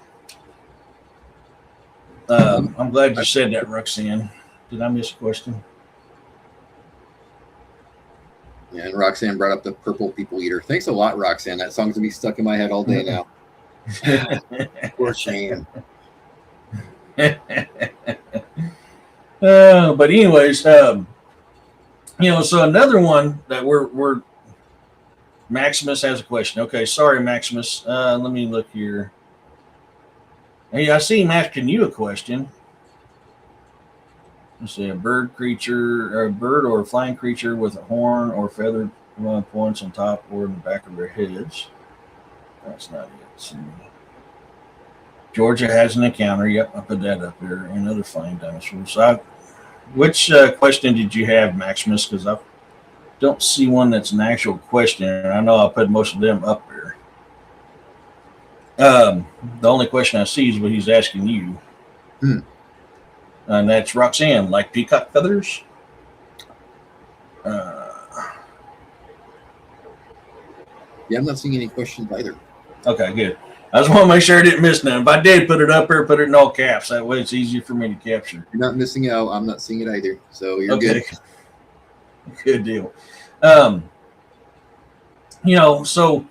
I'm glad you said that, Roxanne. Did I miss a question? Yeah, and Roxanne brought up the Purple People Eater. Thanks a lot, Roxanne. That song's gonna be stuck in my head all day now. Poor Shane. But anyways, so another one that we're Maximus has a question. Okay, sorry, Maximus. Let me look here. Hey, I see him asking you a question. Let's see, a bird or a flying creature with a horn or feathered points on top or in the back of their heads. That's not it. Georgia has an encounter. Yep, I put that up there. Another flying dinosaur. So, which question did you have, Maximus? Because I don't see one that's an actual question, and I know I put most of them up there. The only question I see is what he's asking you. And that's Roxanne, like peacock feathers? Yeah, I'm not seeing any questions either. Okay, good. I just want to make sure I didn't miss none. If I did, put it up there, put it in all caps. That way it's easier for me to capture. You're not missing out. I'm not seeing it either. So you're okay. Good. Good deal. So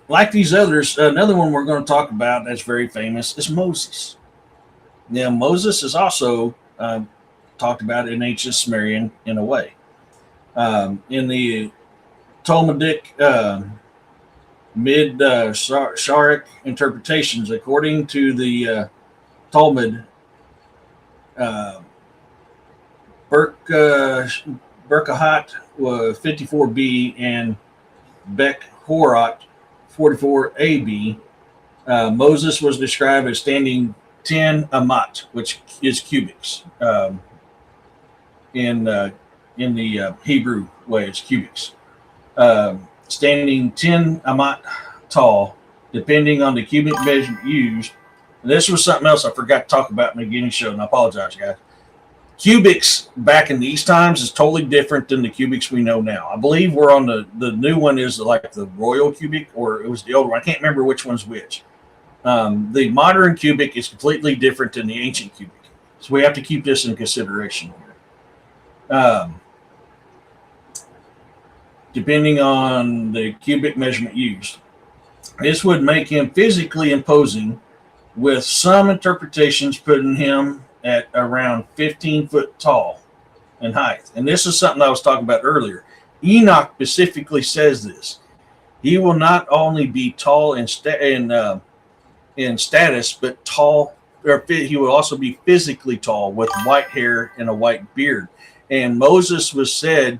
like these others, another one we're going to talk about that's very famous is Moses. Now, Moses is also talked about in ancient Sumerian in a way. In the Talmudic mid-Sharic interpretations, according to the Talmud, Berkahat 54b and Bek Horat 44ab, Moses was described as standing 10 amat, which is cubics. In the Hebrew way, it's cubics. Standing 10 amat tall, depending on the cubic measurement used. This was something else I forgot to talk about in the beginning show, and I apologize, guys. Cubics back in these times is totally different than the cubics we know now. I believe we're on the new one is like the royal cubic, or it was the old one. I can't remember which one's which. The modern cubic is completely different than the ancient cubic. So we have to keep this in consideration here. Depending on the cubic measurement used. This would make him physically imposing, with some interpretations putting him at around 15 foot tall in height. And this is something I was talking about earlier. Enoch specifically says this. He will not only be tall in status, but tall, or he will also be physically tall with white hair and a white beard. And Moses was said,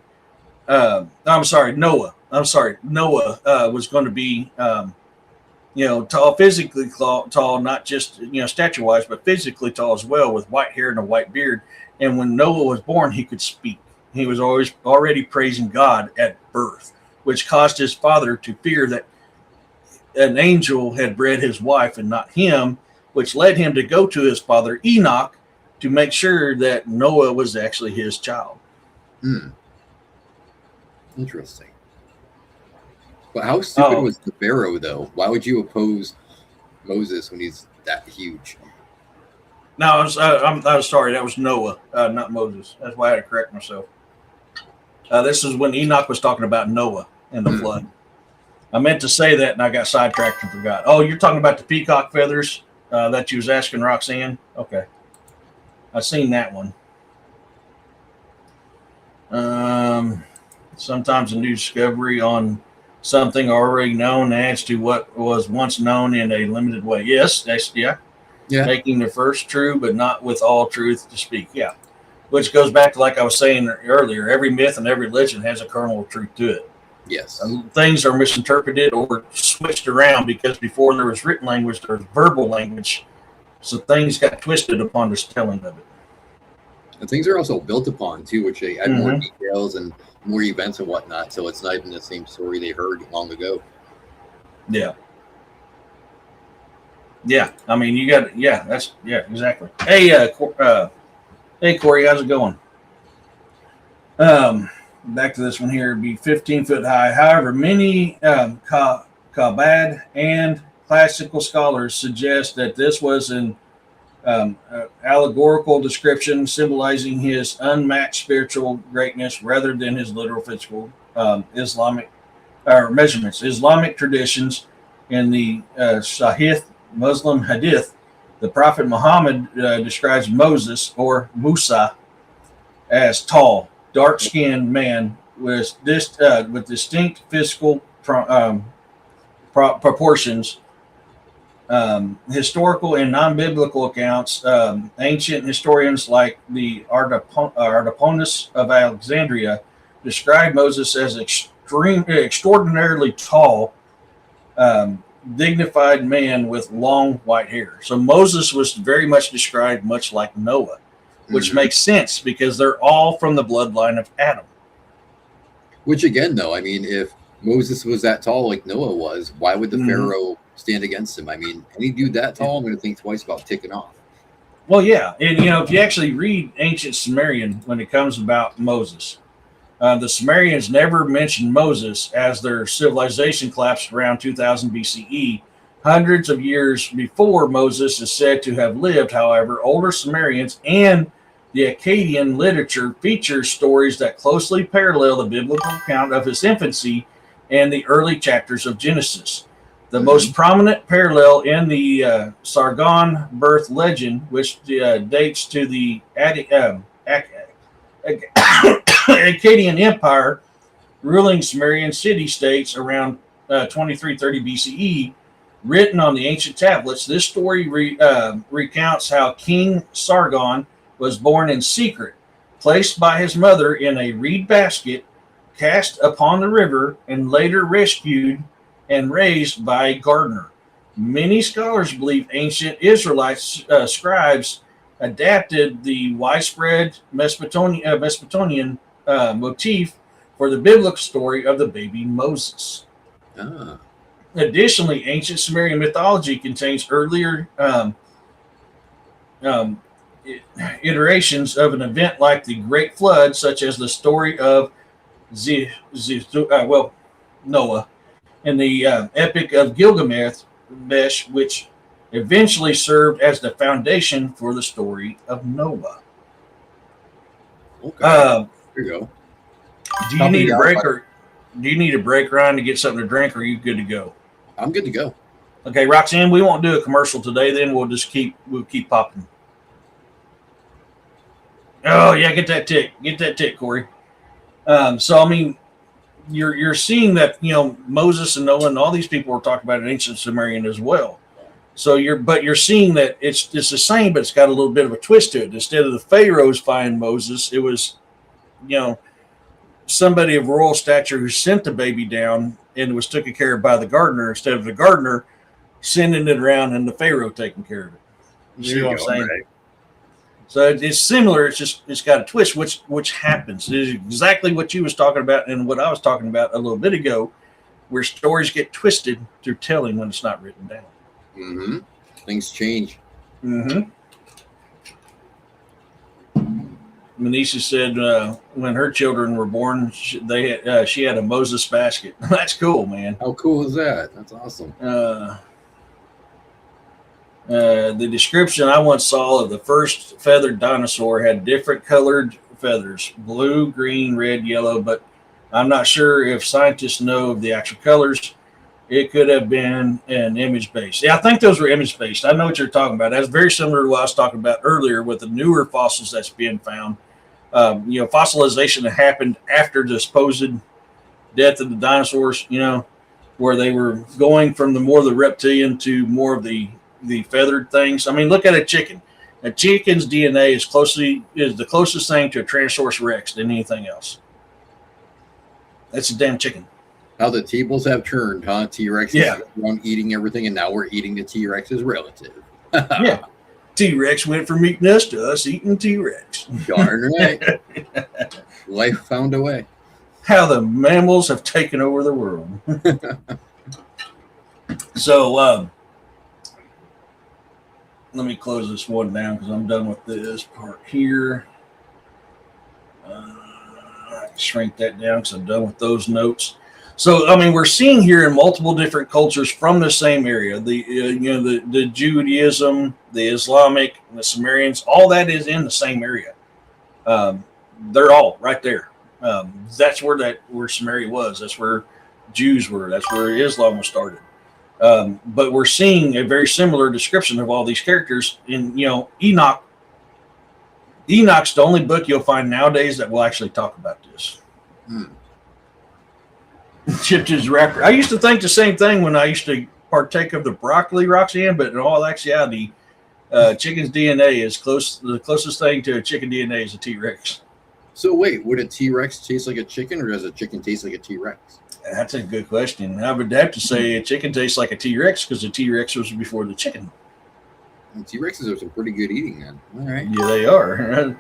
I'm sorry, Noah. I'm sorry, Noah was going to be, tall, physically tall, not just stature wise, but physically tall as well, with white hair and a white beard. And when Noah was born, he could speak. He was always already praising God at birth, which caused his father to fear that an angel had bred his wife and not him, which led him to go to his father Enoch to make sure that Noah was actually his child. Interesting. But how stupid was the Pharaoh, though? Why would you oppose Moses when he's that huge? No, I'm sorry. That was Noah, not Moses. That's why I had to correct myself. This is when Enoch was talking about Noah and the flood. I meant to say that, and I got sidetracked and forgot. Oh, you're talking about the peacock feathers that you was asking Roxanne? Okay. I've seen that one. Sometimes a new discovery on something already known adds to what was once known in a limited way. Yes, yeah. Making the first true, but not with all truth to speak. Yeah. Which goes back to, like I was saying earlier, every myth and every legend has a kernel of truth to it. Yes. Things are misinterpreted or switched around because before there was written language, there was verbal language. So things got twisted upon this telling of it. And things are also built upon, too, which they add more details and more events and whatnot. So it's not even the same story they heard long ago. Yeah. Yeah. I mean, you got, exactly. Hey, Corey, how's it going? Back to this one here. It'd be 15 foot high. However, many Kabad and classical scholars suggest that this was an allegorical description symbolizing his unmatched spiritual greatness rather than his literal physical Islamic measurements. Islamic traditions in the Sahih Muslim Hadith, the Prophet Muhammad describes Moses or Musa as tall, dark-skinned man with distinct physical proportions. Historical and non-biblical accounts, ancient historians like the Artaponus of Alexandria describe Moses as extraordinarily tall, dignified man with long white hair. So Moses was very much described much like Noah, which makes sense because they're all from the bloodline of Adam. Which again, though, I mean, if Moses was that tall like Noah was, why would the Pharaoh stand against him? I mean, any dude that tall, I'm going to think twice about taking off. Well, yeah. And, if you actually read ancient Sumerian when it comes about Moses, the Sumerians never mentioned Moses as their civilization collapsed around 2000 BCE. Hundreds of years before Moses is said to have lived, however, older Sumerians and the Akkadian literature feature stories that closely parallel the biblical account of his infancy and the early chapters of Genesis. The most prominent parallel in the Sargon birth legend, which dates to the Akkadian Empire ruling Sumerian city-states around 2330 BCE, written on the ancient tablets. This story recounts how King Sargon was born in secret, placed by his mother in a reed basket, cast upon the river, and later rescued and raised by a gardener. Many scholars believe ancient Israelite scribes adapted the widespread Mesopotamian motif for the biblical story of the baby Moses. Additionally, ancient Sumerian mythology contains earlier iterations of an event like the Great Flood, such as the story of Noah, and the Epic of Gilgamesh, which eventually served as the foundation for the story of Noah. Okay, there you go. Do you need a break, Ryan, to get something to drink, or are you good to go? I'm good to go. Okay, Roxanne, we won't do a commercial today. Then we'll keep popping. Oh yeah, get that tick, Corey. So I mean, you're seeing that, you know, Moses and Noah and all these people were talking about in ancient Sumerian as well. So you're seeing that it's the same, but it's got a little bit of a twist to it. Instead of the pharaohs finding Moses, it was, you know, somebody of royal stature who sent the baby down and was taken care of by the gardener instead of the gardener sending it around and the pharaoh taking care of it. You see what I'm saying? Right. So it's similar. It's got a twist, which happens. It is exactly what you was talking about and what I was talking about a little bit ago, where stories get twisted through telling when it's not written down. Mm-hmm. Things change. Mm-hmm. Manisha said when her children were born, she had a Moses basket. That's cool, man. How cool is that? That's awesome. The description I once saw of the first feathered dinosaur had different colored feathers: blue, green, red, yellow, but I'm not sure if scientists know of the actual colors. It could have been an image based. Yeah, I think those were image based. I know what you're talking about. That's very similar to what I was talking about earlier with the newer fossils that's being found. You know, fossilization that happened after the supposed death of the dinosaurs, you know, where they were going from the more of the reptilian to more of the feathered things. I mean, look at a chicken. A chicken's DNA is the closest thing to a Tyrannosaurus Rex than anything else. That's a damn chicken. How the tables have turned, huh? T-Rex is around eating everything, and now we're eating the T-Rex's relative. Yeah. T-Rex went from eating us to us eating T-Rex. Darn right. Life found a way. How the mammals have taken over the world. So, let me close this one down because I'm done with this part here. I can shrink that down because I'm done with those notes. So, I mean, we're seeing here in multiple different cultures from the same area, the Judaism, the Islamic, the Sumerians, all that is in the same area. They're all right there. That's where Samaria was. That's where Jews were. That's where Islam was started. But we're seeing a very similar description of all these characters in, you know, Enoch. Enoch's the only book you'll find nowadays that will actually talk about this. Chipped his wrapper. I used to think the same thing when I used to partake of the broccoli, Roxanne, but in all actuality, chicken's DNA is the closest thing to a chicken DNA is a T-Rex. So wait, would a T-Rex taste like a chicken, or does a chicken taste like a T-Rex? That's a good question. I would have to say a chicken tastes like a T-Rex because the T-Rex was before the chicken. And T-Rexes are some pretty good eating, then. All right. Yeah, they are.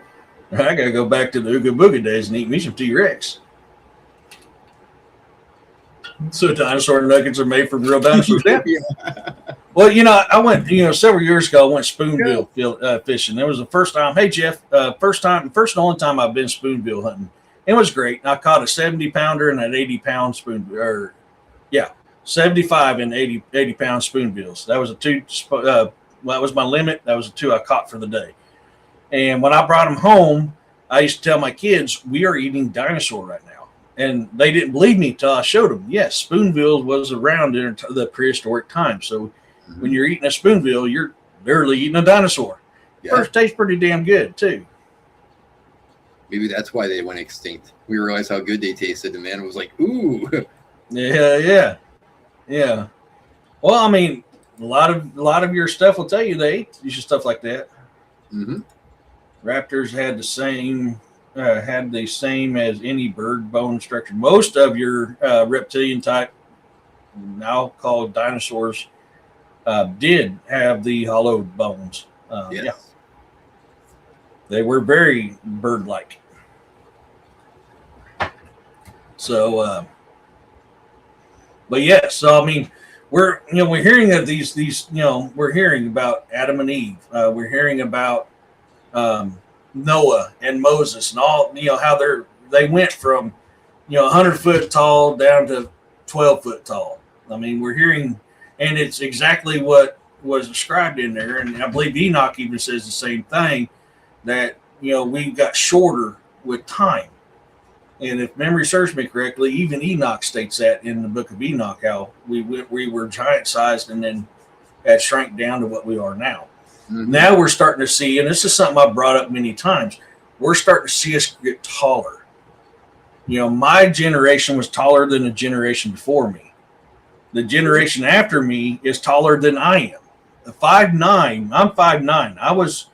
I got to go back to the Ooga Booga days and eat me some T-Rex. So dinosaur nuggets are made from real dinosaurs. Yeah. Well, you know, I went, several years ago, I went spoonbill fishing. It was the first time. Hey, Jeff, first and only time I've been spoonbill hunting. It was great. I caught a 70-pounder and an 80-pound spoonbill. 75 and 80-pound spoonbills. That was that was my limit. That was the two I caught for the day. And when I brought them home, I used to tell my kids, we are eating dinosaur right now. And they didn't believe me until I showed them. Yes, spoonbill was around in the prehistoric time. So when you're eating a spoonbill, you're literally eating a dinosaur. Yeah. First tastes pretty damn good, too. Maybe that's why they went extinct. We realized how good they tasted. The man was like, ooh. Yeah. Well, I mean, a lot of your stuff will tell you they ate stuff like that. Mm-hmm. Raptors had the same as any bird bone structure. Most of your reptilian type, now called dinosaurs, did have the hollowed bones. Yes. Yeah. They were very bird-like. So, but yeah, so I mean, we're hearing of these, we're hearing about Adam and Eve. We're hearing about Noah and Moses and all, how they went from, 100 foot tall down to 12 foot tall. I mean, we're hearing, and it's exactly what was described in there. And I believe Enoch even says the same thing, that, we got shorter with time. And if memory serves me correctly, even Enoch states that in the book of Enoch, how we were giant sized and then had shrank down to what we are now. Mm-hmm. Now we're starting to see, and this is something I've brought up many times, we're starting to see us get taller. my generation was taller than the generation before me. The generation after me is taller than I am. 5'9", I'm 5'9". I was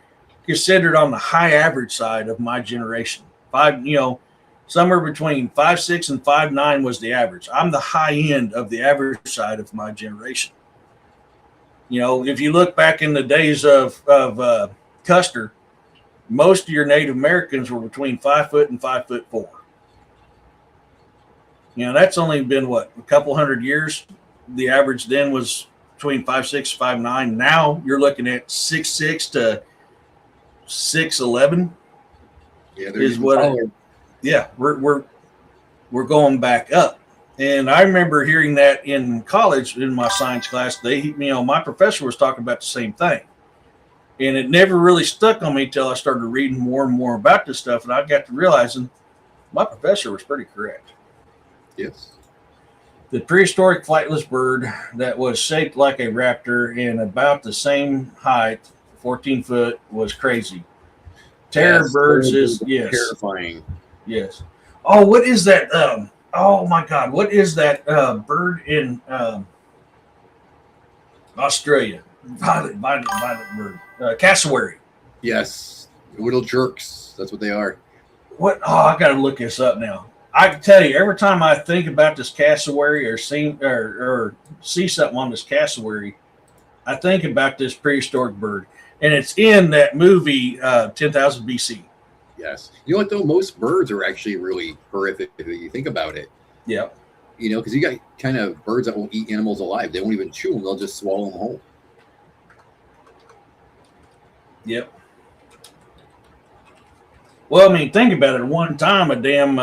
considered on the high average side of my generation. Somewhere between 5'6" and 5'9" was the average. I'm the high end of the average side of my generation. If you look back in the days of Custer, most of your Native Americans were between 5 foot and 5'4". That's only been a couple hundred years. The average then was between 5'6", 5'9". Now you're looking at 6'6" to 6'11". Yeah, is what. We're going back up. And I remember hearing that in college in my science class. My professor was talking about the same thing. And it never really stuck on me until I started reading more and more about this stuff. And I got to realizing my professor was pretty correct. Yes. The prehistoric flightless bird that was shaped like a raptor and about the same height, 14 foot, was crazy. Terror birds is terrifying. Yes. Oh, what is that? Oh my God, what is that bird in Australia? Violet bird. Cassowary. Yes, little jerks. That's what they are. What? Oh, I got to look this up now. I can tell you, every time I think about this cassowary or see something on this cassowary, I think about this prehistoric bird, and it's in that movie 10,000 BC. Yes. You know what, though? Most birds are actually really horrific if you think about it. Yeah. Because you got kind of birds that will eat animals alive. They won't even chew them. They'll just swallow them whole. Yep. Well, think about it. One time, a damn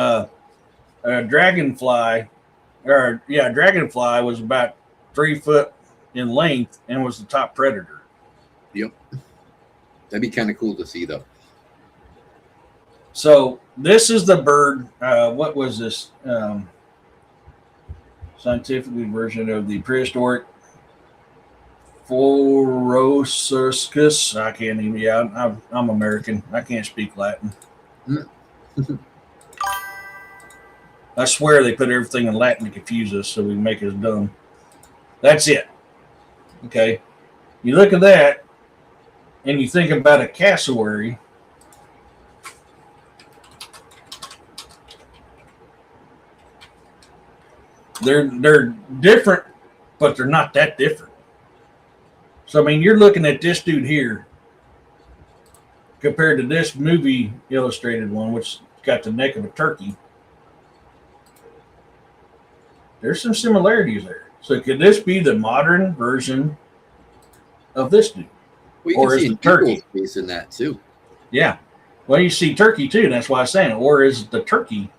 dragonfly was about 3 foot in length and was the top predator. Yep. That'd be kind of cool to see, though. So this is the bird. What was this? Scientifically version of the prehistoric Phoruscus. I can't even. Yeah, I'm American. I can't speak Latin. I swear they put everything in Latin to confuse us so we make us dumb. That's it. Okay. You look at that and you think about a cassowary. They're different, but they're not that different. So, you're looking at this dude here compared to this movie illustrated one, which got the neck of a turkey. There's some similarities there. So could this be the modern version of this dude? Well, you can see turkey face in that too. Yeah. Well, you see turkey too. That's why I'm saying it. Or is the turkey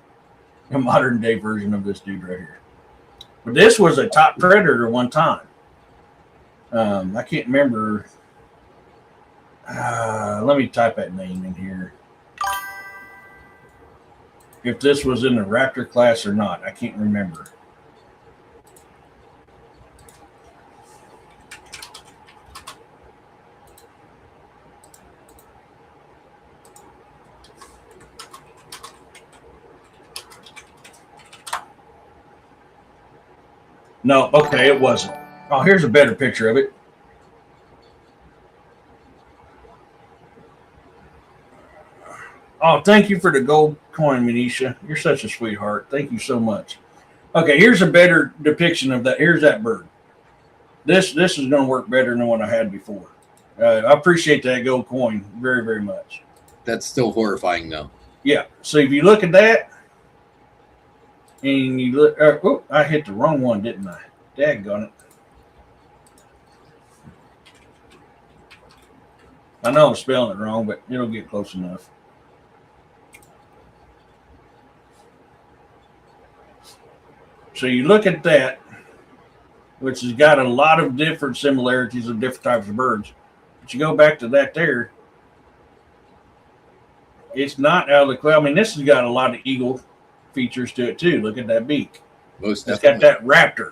a modern day version of this dude right here? But this was a top predator one time. I can't remember. Let me type that name in here. If this was in the raptor class or not, I can't remember. No, okay, it wasn't. Oh, here's a better picture of it. Oh, thank you for the gold coin, Manisha. You're such a sweetheart. Thank you so much. Okay, here's a better depiction of that. Here's that bird. This is going to work better than what I had before. I appreciate that gold coin very, very much. That's still horrifying, though. Yeah. So if you look at that, and you look, oh, I hit the wrong one, didn't I? Daggone it. I know I'm spelling it wrong, but it'll get close enough. So you look at that, which has got a lot of different similarities of different types of birds. But you go back to that there, it's not out of the cloud. This has got a lot of eagle features to it too. Look at that beak. Most it's definitely. got that raptor,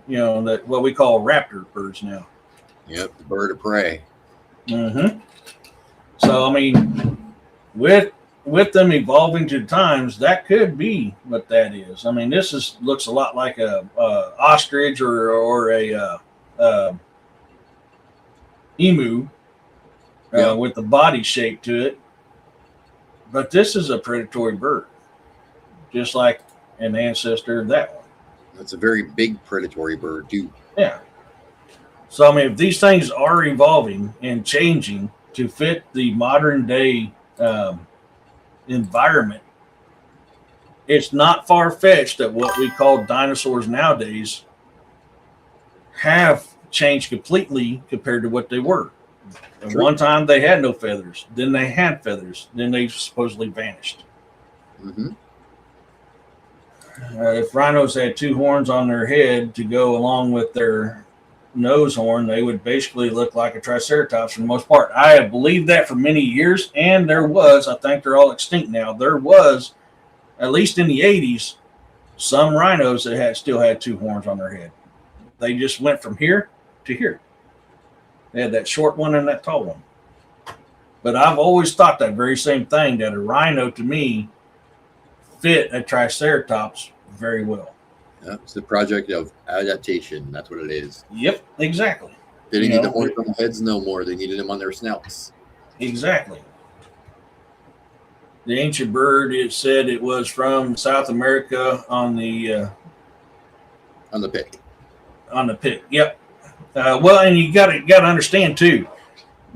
that what we call raptor birds now. Yep, the bird of prey. Mm-hmm. So with with them evolving to times, that could be what that is. I mean, looks a lot like a ostrich or a emu with the body shape to it. But this is a predatory bird, just like an ancestor of that one. That's a very big predatory bird, too. Yeah. So, I mean, if these things are evolving and changing to fit the modern day environment, it's not far fetched that what we call dinosaurs nowadays have changed completely compared to what they were. At one time, they had no feathers. Then they had feathers. Then they supposedly vanished. Mm-hmm. If rhinos had two horns on their head to go along with their nose horn, they would basically look like a triceratops for the most part. I have believed that for many years, and there was, I think they're all extinct now, there was, at least in the 80s, some rhinos that still had two horns on their head. They just went from here to here. They had that short one and that tall one. But I've always thought that very same thing, that a rhino to me fit a triceratops very well. Yeah, it's the project of adaptation. That's what it is. Yep, exactly. They didn't need the horns on their heads no more. They needed them on their snouts. Exactly. The ancient bird, it said it was from South America on the pick. On the pick. Yep. Well, and you got to understand too.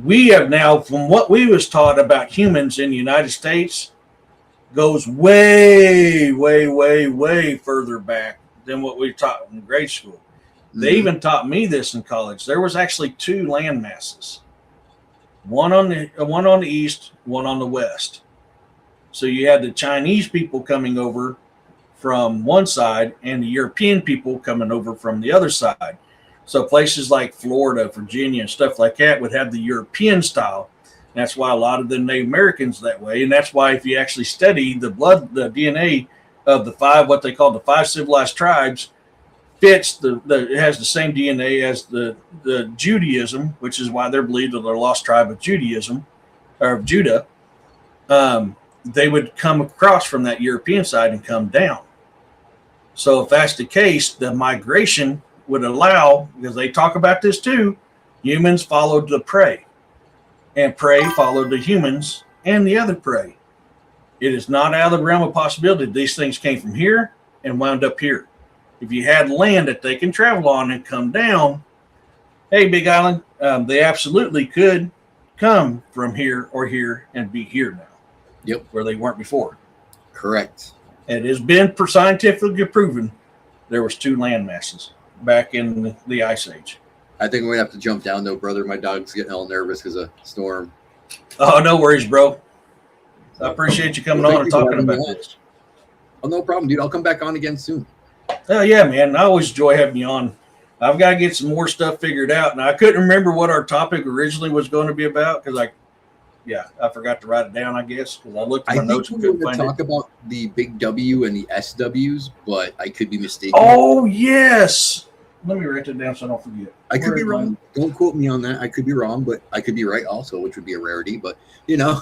We have now, from what we was taught about humans in the United States, goes way, way, way, way further back than what we taught in grade school. Mm-hmm. They even taught me this in college. There was actually two land masses, one on the east, one on the west. So you had the Chinese people coming over from one side and the European people coming over from the other side. So places like Florida, Virginia, and stuff like that would have the European style. That's why a lot of the Native Americans that way. And that's why if you actually study the DNA of the five, what they call the five civilized tribes, fits it has the same DNA as the Judaism, which is why they're believed that they're lost tribe of Judaism or of Judah. They would come across from that European side and come down. So if that's the case, the migration would allow, because they talk about this too, humans followed the prey, and prey followed the humans and the other prey. It is not out of the realm of possibility these things came from here and wound up here. If you had land that they can travel on and come down, hey, Big Island, they absolutely could come from here or here and be here now. Yep. Where they weren't before. Correct. It has been scientifically proven there was two land masses back in the Ice Age. I think we're going to have to jump down, though, brother. My dog's getting all nervous because of storm. Oh, no worries, bro. I appreciate you coming on and talking about this. Oh, no problem, dude. I'll come back on again soon. Oh, yeah, man. I always enjoy having you on. I've got to get some more stuff figured out. And I couldn't remember what our topic originally was going to be about because I forgot to write it down, I guess, because I looked at my notes and couldn't find it. I think we were going to talk about the big W and the SWs, but I could be mistaken. Oh, yes. Let me write that down so I don't forget. I could be wrong. Don't quote me on that. I could be wrong, but I could be right also, which would be a rarity, but, you know.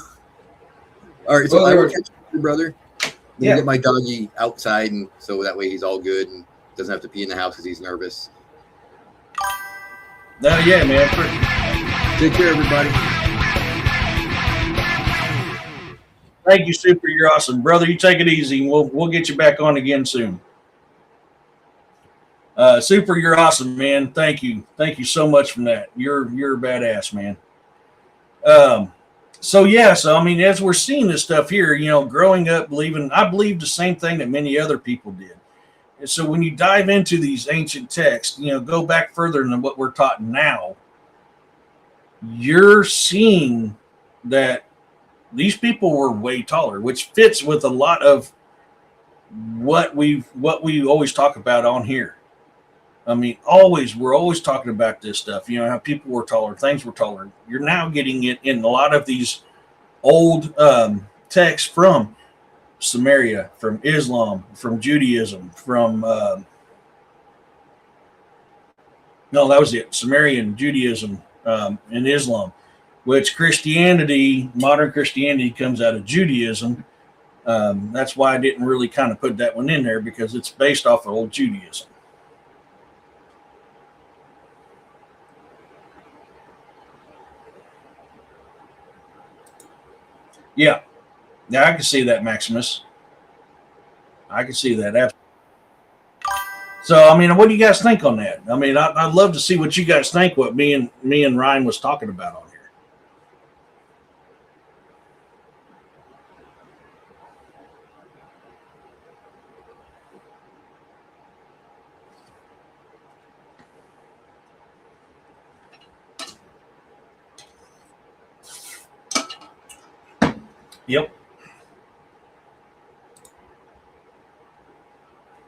All right, so I will catch you, brother. Let me get my doggy outside, and so that way he's all good and doesn't have to pee in the house because he's nervous. No, yeah, man. Take care, everybody. Thank you, Super. You're awesome, brother. You take it easy. We'll get you back on again soon. Super, you're awesome, man. Thank you so much for that. You're a badass, man. So I mean, as we're seeing this stuff here, you know, growing up I believed the same thing that many other people did. And so when you dive into these ancient texts, you know, go back further than what we're taught now, you're seeing that these people were way taller, which fits with a lot of what we always talk about on here. I mean, we're always talking about this stuff. You know, how people were taller, things were taller. You're now getting it in a lot of these old texts from Samaria, from Islam, from Judaism, from no, that was it. Sumerian, Judaism, and Islam. which Christianity, modern Christianity, comes out of Judaism. That's why I didn't really kind of put that one in there, because it's based off of old Judaism. Yeah, I can see that, Maximus. I can see that. Absolutely. So, I mean, what do you guys think on that? I mean, I'd love to see what you guys think. What me and Ryan was talking about on here. Yep.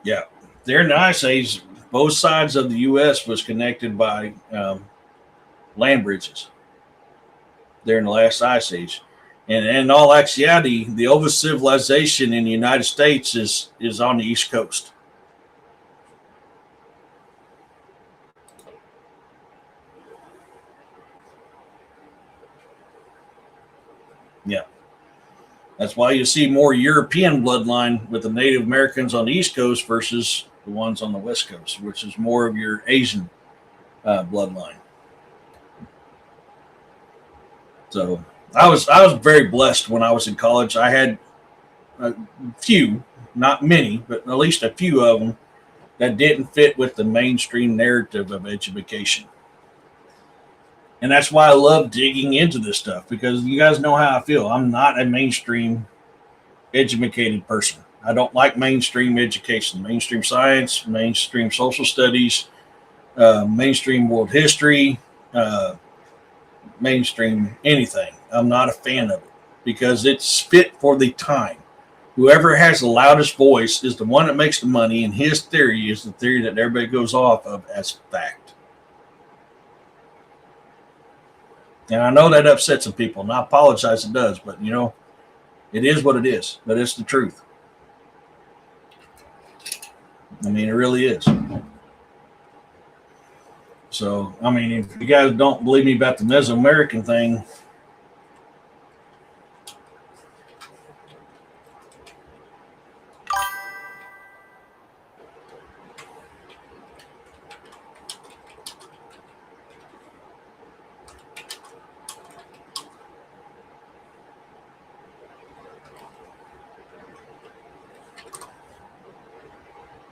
Yeah. During the Ice Age, both sides of the U.S. was connected by land bridges during the last Ice Age. And in all actuality, the oldest civilization in the United States is on the East Coast. Yeah. That's why you see more European bloodline with the Native Americans on the East Coast versus the ones on the West Coast, which is more of your Asian bloodline. So I was very blessed when I was in college. I had a few, not many, but at least a few of them that didn't fit with the mainstream narrative of education. And that's why I love digging into this stuff, because you guys know how I feel. I'm not a mainstream educated person. I don't like mainstream education, mainstream science, mainstream social studies, mainstream world history, mainstream anything. I'm not a fan of it because it's fit for the time. Whoever has the loudest voice is the one that makes the money, and his theory is the theory that everybody goes off of as fact. And I know that upsets some people, and I apologize it does, but you know, it is what it is, but it's the truth. I mean, it really is. So, I mean, if you guys don't believe me about the Mesoamerican thing,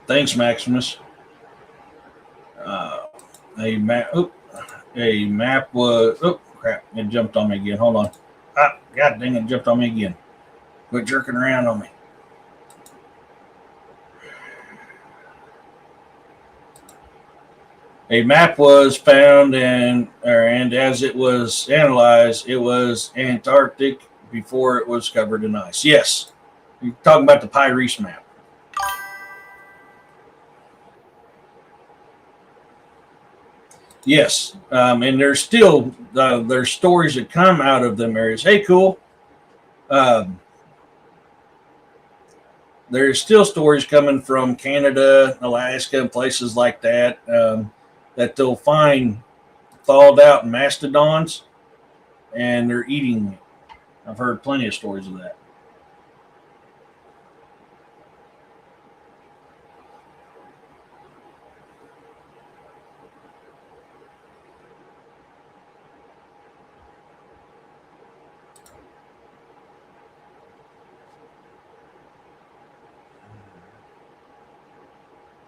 thanks, Maximus. A map. A map was. Oh crap! It jumped on me again. Hold on. Ah, God dang it! Jumped on me again. Quit jerking around on me. A map was found, and as it was analyzed, it was Antarctic before it was covered in ice. Yes, you're talking about the Pyrese map. Yes, and there's still there's stories that come out of them areas. Hey, cool. Um, there's still stories coming from Canada, Alaska, and places like that that they'll find thawed out mastodons, and they're eating it. I've heard plenty of stories of that.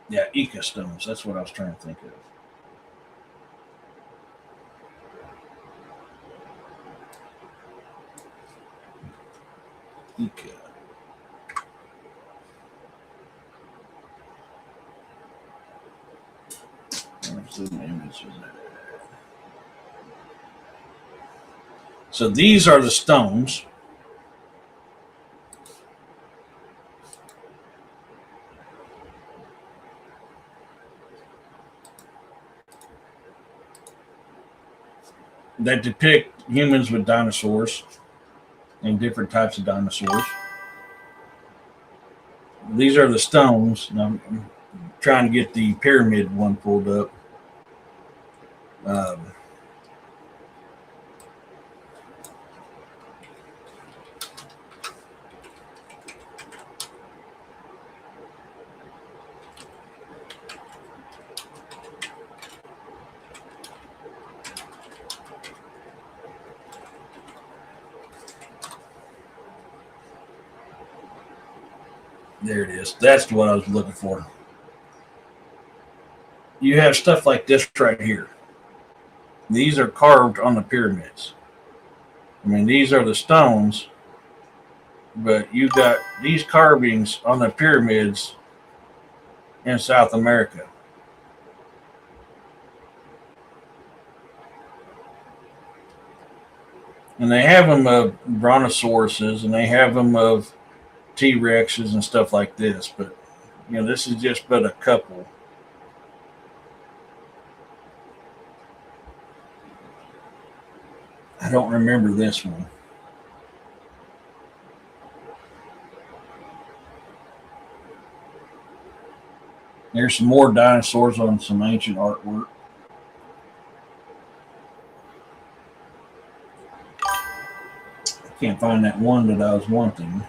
Yeah, ecostones. That's what I was trying to think of. Eco. Where's the image of that? So these are the stones. That depict humans with dinosaurs and different types of dinosaurs. These are the stones. And I'm trying to get the pyramid one pulled up. Um, There it is. That's what I was looking for. You have stuff like this right here. These are carved on the pyramids. I mean, these are the stones, but you got these carvings on the pyramids in South America. And they have them of brontosauruses, and they have them of T Rexes and stuff like this. But this is just but a couple. I don't remember this one. There's some more dinosaurs on some ancient artwork. I can't find that one that I was wanting.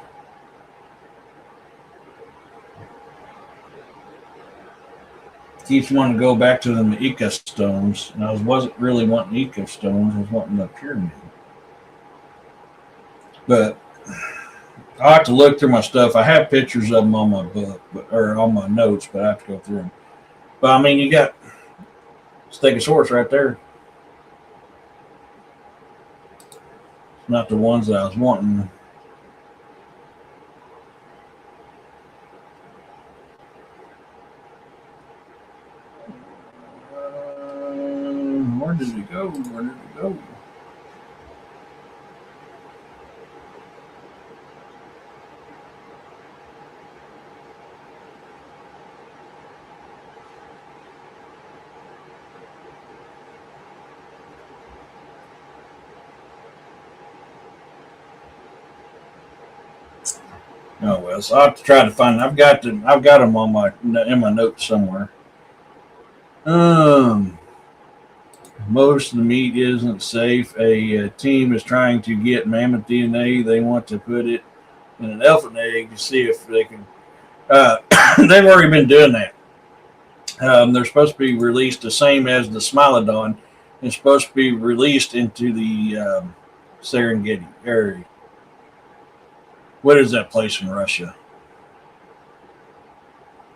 Keeps wanting to go back to the Ica stones, and I wasn't really wanting Ica stones. I was wanting the pyramid. But I'll have to look through my stuff. I have pictures of them on my book, or on my notes, but I have to go through them. But I mean, you got Stegosaurus right there. Not the ones that I was wanting. Where did it go? Where did it go? Oh well, so I have to try to find. I've got them on in my notes somewhere. Most of the meat isn't safe. A team is trying to get mammoth DNA. They want to put it in an elephant egg to see if they can. They've already been doing that. They're supposed to be released the same as the Smilodon. It's supposed to be released into the Serengeti area. What is that place in Russia?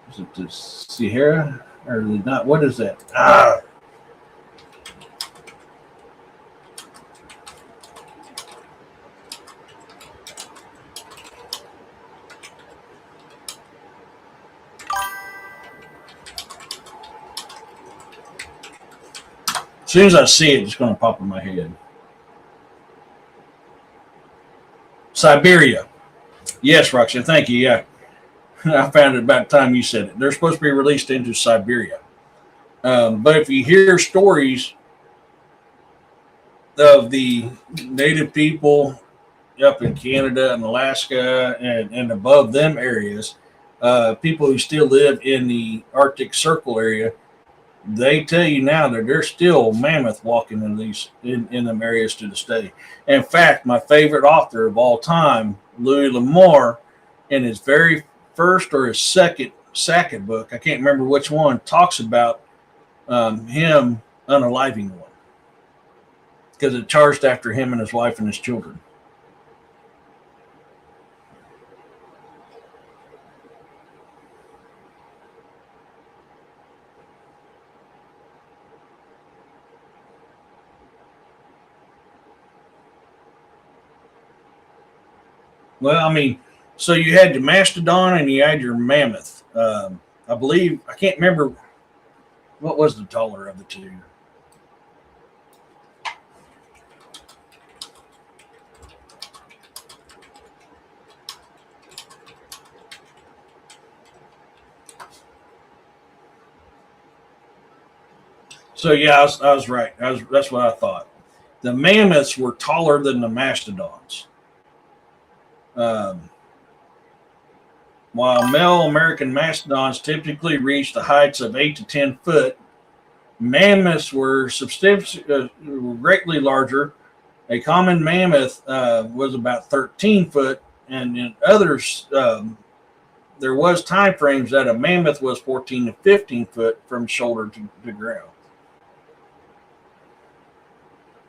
Is it the Sahara? Or is it not? What is that? As soon as I see it, it's going to pop in my head. Siberia. Yes, Roxanne, thank you. Yeah. I found it about the time you said it. They're supposed to be released into Siberia. But if you hear stories of the native people up in Canada and Alaska and above them areas, people who still live in the Arctic Circle area, they tell you now that there's still mammoth walking in them areas to this day. In fact, my favorite author of all time, Louis L'Amour, in his very first or his second book, I can't remember which one, talks about him unaliving one because it charged after him and his wife and his children. Well, I mean, so you had your mastodon and you had your mammoth. I believe, I can't remember what was the taller of the two. So yeah, I was right. That's what I thought. The mammoths were taller than the mastodons. While male American mastodons typically reach the heights of 8 to 10 foot, mammoths were greatly larger. A common mammoth was about 13 foot, and in others, there was time frames that a mammoth was 14 to 15 foot from shoulder to ground.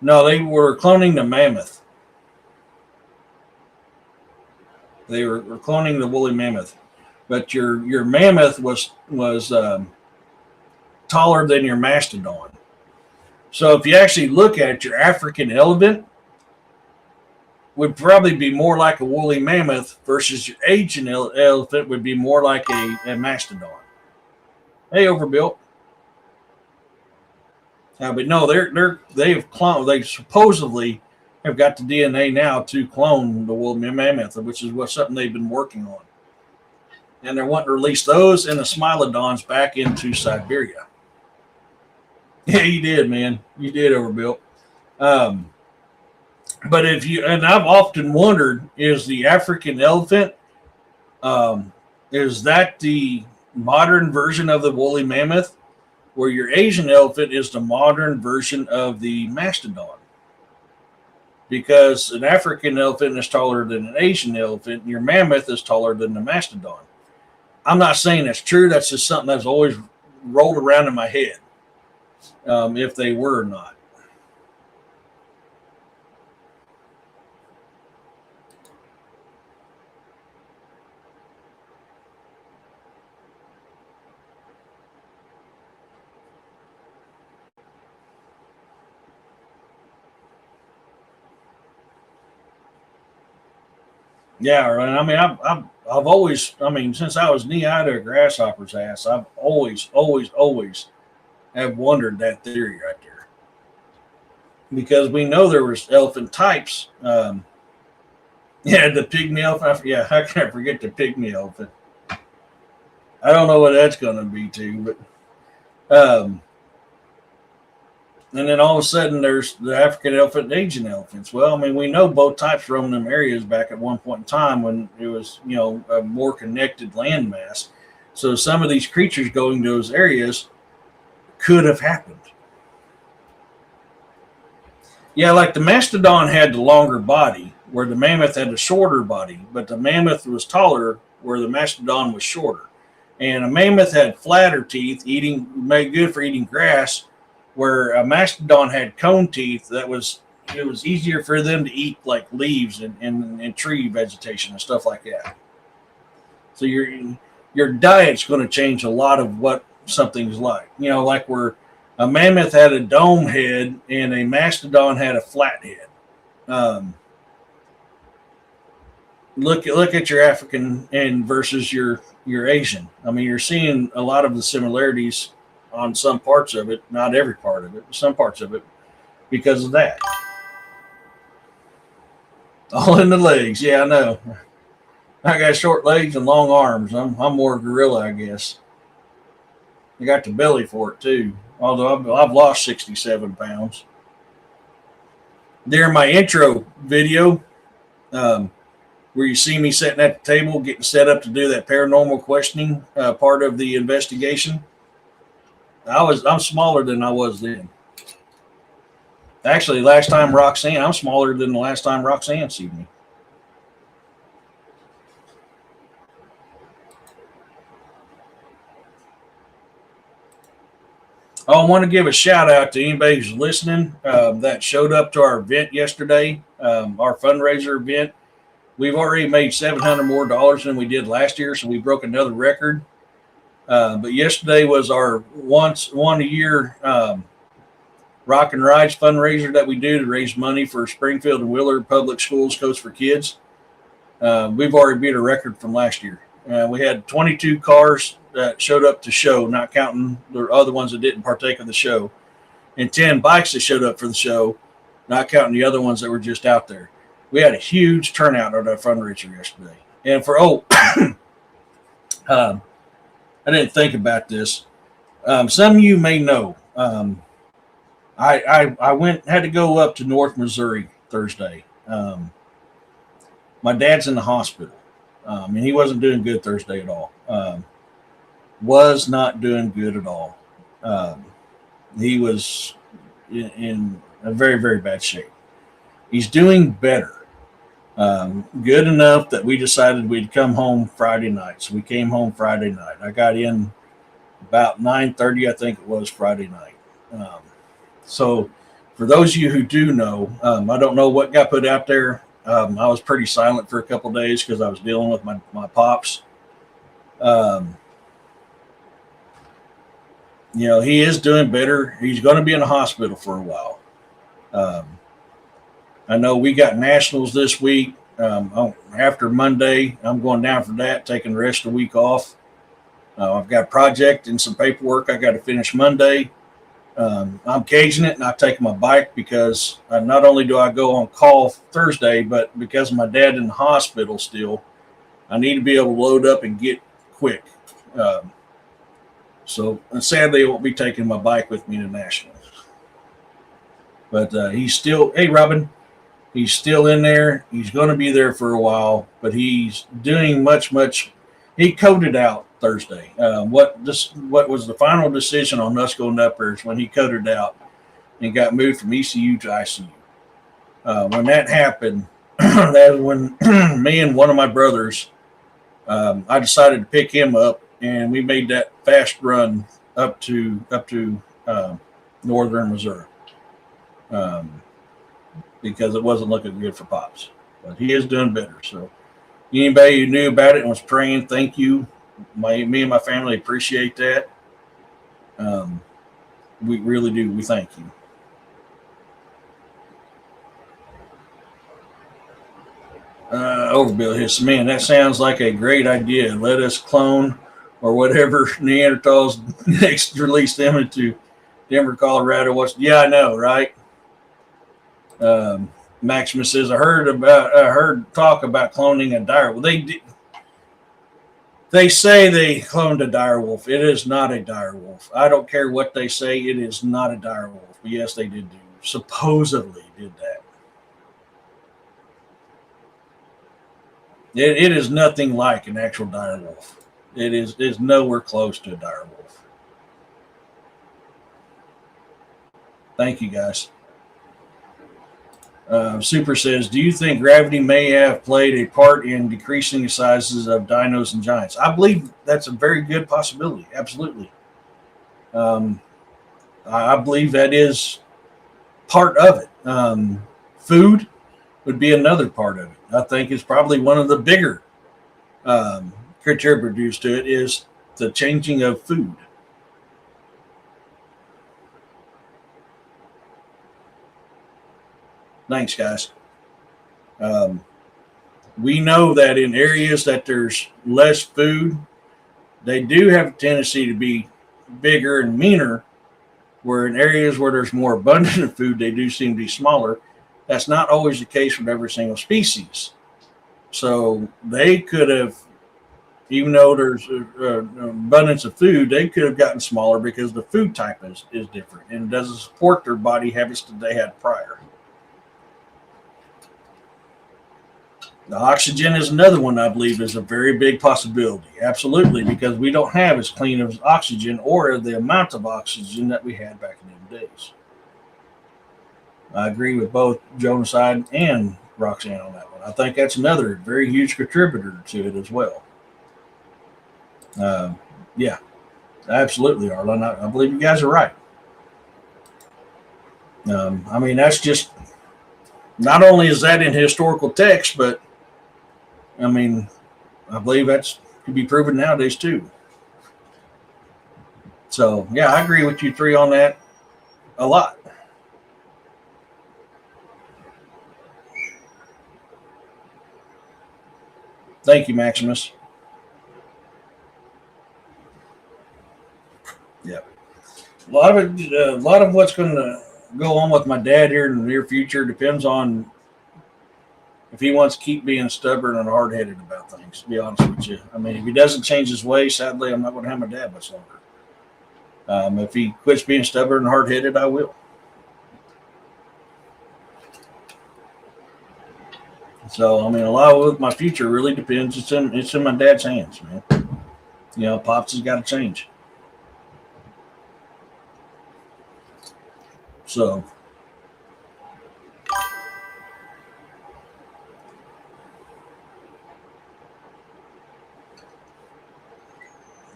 No, they were cloning the mammoth. They were cloning the woolly mammoth. but your mammoth was taller than your mastodon. So if you actually look at it, your African elephant would probably be more like a woolly mammoth versus your Asian elephant would be more like a mastodon. Hey, overbuilt. But no, they've cloned. They supposedly have got the DNA now to clone the woolly mammoth, which is something they've been working on. And they're wanting to release those and the smilodons back into Siberia. Yeah, you did, man. You did, overbuilt. But and I've often wondered, is the African elephant, is that the modern version of the woolly mammoth, where your Asian elephant is the modern version of the mastodon? Because an African elephant is taller than an Asian elephant, and your mammoth is taller than the mastodon. I'm not saying that's true. That's just something that's always rolled around in my head, if they were or not. Yeah, right. I mean, I've always, I mean, since I was knee high to a grasshopper's ass, I've always have wondered that theory right there, because we know there was elephant types. Yeah, the pygmy elephant. Yeah, how can I forget the pygmy elephant? I don't know what that's going to be too, but and then all of a sudden there's the African elephant and Asian elephants. Well, I mean, we know both types roamed them areas back at one point in time when it was, a more connected landmass. So some of these creatures going to those areas could have happened. Yeah, like the mastodon had the longer body, where the mammoth had a shorter body, but the mammoth was taller, where the mastodon was shorter. And a mammoth had flatter teeth, made good for eating grass, where a mastodon had cone teeth. It was easier for them to eat like leaves and tree vegetation and stuff like that. So your diet's going to change a lot of what something's like. Like where a mammoth had a dome head and a mastodon had a flat head. Look at your African and versus your Asian. I mean, you're seeing a lot of the similarities on some parts of it, not every part of it, but some parts of it, because of that. All in the legs. Yeah, I know. I got short legs and long arms. I'm more gorilla, I guess. I got the belly for it too. Although I've lost 67 pounds. During my intro video, where you see me sitting at the table getting set up to do that paranormal questioning part of the investigation, I'm smaller than I was then. Actually, I'm smaller than the last time Roxanne seen me. I want to give a shout out to anybody who's listening that showed up to our event yesterday, our fundraiser event. We've already made $700 more than we did last year, so we broke another record. But yesterday was our one a year Rock and Rides fundraiser that we do to raise money for Springfield and Willard Public Schools Coast for Kids. We've already beat a record from last year. We had 22 cars that showed up to show, not counting the other ones that didn't partake of the show, and 10 bikes that showed up for the show, not counting the other ones that were just out there. We had a huge turnout at our fundraiser yesterday. And I didn't think about this. Some of you may know. I had to go up to North Missouri Thursday. My dad's in the hospital, and he wasn't doing good Thursday at all. Was not doing good at all. He was in a very, very bad shape. He's doing better. Good enough that we decided we'd come home Friday night. So we came home Friday night. I got in about 9:30, I think it was Friday night. So for those of you who do know, I don't know what got put out there. I was pretty silent for a couple of days because I was dealing with my pops. Um, he is doing better. He's going to be in the hospital for a while. I know we got nationals this week. After Monday, I'm going down for that, taking the rest of the week off. I've got a project and some paperwork I got to finish Monday. I'm caging it, and I take my bike because not only do I go on call Thursday, but because of my dad in the hospital still, I need to be able to load up and get quick. So sadly, I won't be taking my bike with me to Nationals. But he's still, hey, Robin, he's still in there. He's going to be there for a while, but he's doing much. He coded out Thursday. What was the final decision on us going up there is when he coded out and got moved from ECU to ICU. When that happened, that was when me and one of my brothers, I decided to pick him up, and we made that fast run up to northern Missouri because it wasn't looking good for Pops. But he is doing better. So anybody who knew about it and was praying, thank you. Me and my family appreciate that. We really do. We thank you. Overbill his man. That sounds like a great idea. Let us clone or whatever Neanderthals next release them into Denver, Colorado. Yeah, I know, right? Maximus says, I heard talk about cloning a dire. Well, they say they cloned a dire wolf. It is not a dire wolf. I don't care what they say. It is not a dire wolf. But yes, they did supposedly did that. It is nothing like an actual dire wolf. It is nowhere close to a dire wolf. Thank you, guys. Super says, do you think gravity may have played a part in decreasing the sizes of dinos and giants? I believe that's a very good possibility. Absolutely. I believe that is part of it. Food would be another part of it. I think it's probably one of the bigger contributors to it is the changing of food. Thanks, guys. We know that in areas that there's less food, they do have a tendency to be bigger and meaner, where in areas where there's more abundant food, they do seem to be smaller. That's not always the case with every single species. So they could have, even though there's an abundance of food, they could have gotten smaller because the food type is different and doesn't support their body habits that they had prior. The oxygen is another one I believe is a very big possibility. Absolutely, because we don't have as clean of oxygen or the amount of oxygen that we had back in them days. I agree with both Jonaside and Roxanne on that one. I think that's another very huge contributor to it as well. Yeah, absolutely, Arlen. I believe you guys are right. I mean, that's just, not only is that in historical text, but I mean, I believe that's could be proven nowadays too. So yeah, I agree with you three on that a lot. Thank you, Maximus. Yep. A lot of what's going to go on with my dad here in the near future depends on if he wants to keep being stubborn and hard-headed about things, to be honest with you. I mean, if he doesn't change his way, sadly, I'm not going to have my dad much longer. If he quits being stubborn and hard-headed, I will. So, I mean, a lot of my future really depends. It's in my dad's hands, man. You know, Pops has got to change. So,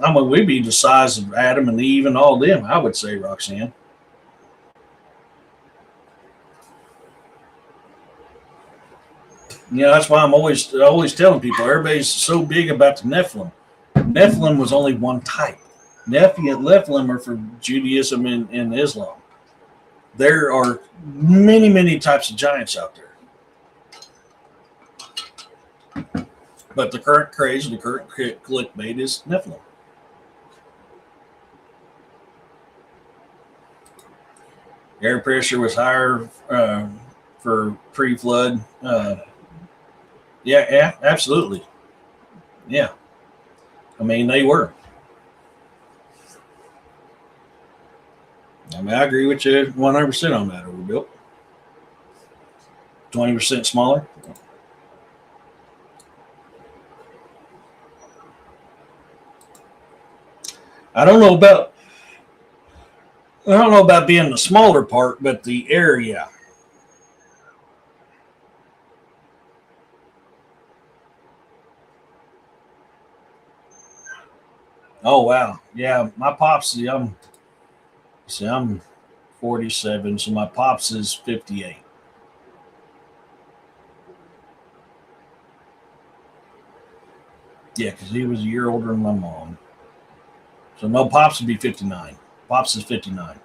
I mean, we'd be the size of Adam and Eve and all them, I would say, Roxanne. You know, that's why I'm always telling people, everybody's so big about the Nephilim. Nephilim was only one type. Nephilim are for Judaism and Islam. There are many, many types of giants out there. But the current craze, the current clickbait is Nephilim. Air pressure was higher for pre-flood. Yeah, absolutely. Yeah. I mean, they were. I mean, I agree with you 100% on that, Overbuilt. 20% smaller. I don't know about being the smaller part, but the area. Oh wow, yeah. My pops, I'm 47, so my pops is 58. Yeah, because he was a year older than my mom. So no, pops would be 59. Pops is 59.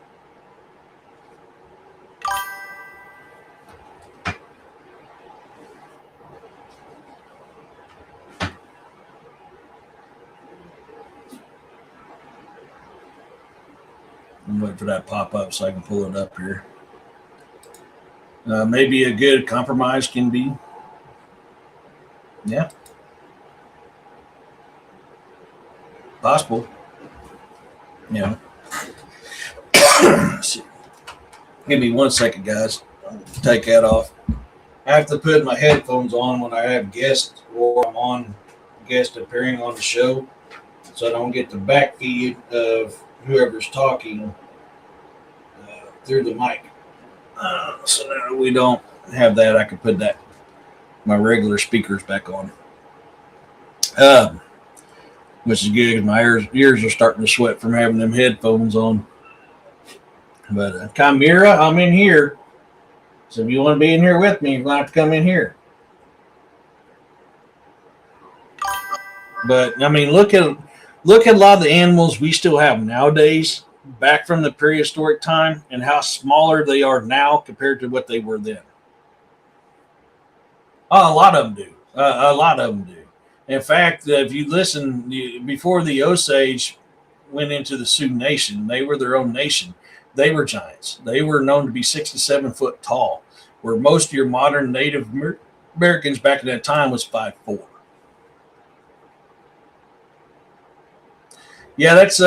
I'm waiting for that pop up so I can pull it up here. Maybe a good compromise can be. Yeah. Possible. Yeah. Give me 1 second, guys. I'll take that off. I have to put my headphones on when I have guests or I'm on guest appearing on the show, so I don't get the back feed of whoever's talking through the mic. So now we don't have that. I can put my regular speakers back on, which is good because my ears are starting to sweat from having them headphones on. But Chimera, I'm in here. So if you want to be in here with me, you're going to have to come in here. But I mean, look at a lot of the animals we still have nowadays, back from the prehistoric time, and how smaller they are now compared to what they were then. Oh, a lot of them do. A lot of them do. In fact, if you listen, before the Osage went into the Sioux Nation, they were their own nation. They were giants. They were known to be 6 to 7 foot tall, where most of your modern Native Americans back at that time was 5'4". Yeah, that's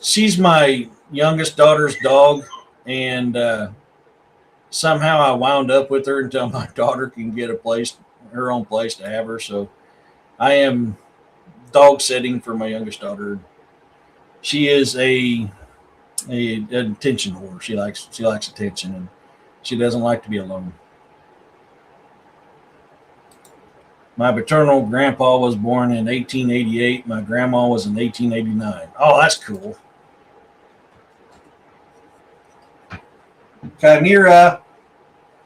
she's my youngest daughter's dog, and somehow I wound up with her until my daughter can get her own place to have her. So I am dog sitting for my youngest daughter. She is a attention whore. She likes attention, and she doesn't like to be alone. My paternal grandpa was born in 1888. My grandma was in 1889. Oh, that's cool. Chimera,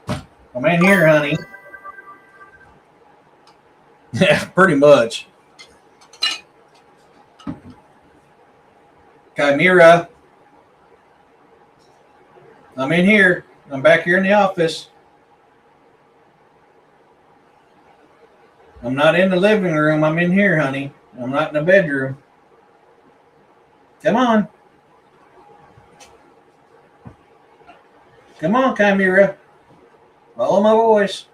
I'm in here, honey. Yeah, pretty much. Chimera, I'm in here. I'm back here in the office. I'm not in the living room. I'm in here, honey. I'm not in the bedroom. Come on. Come on, Chimera. Follow my voice.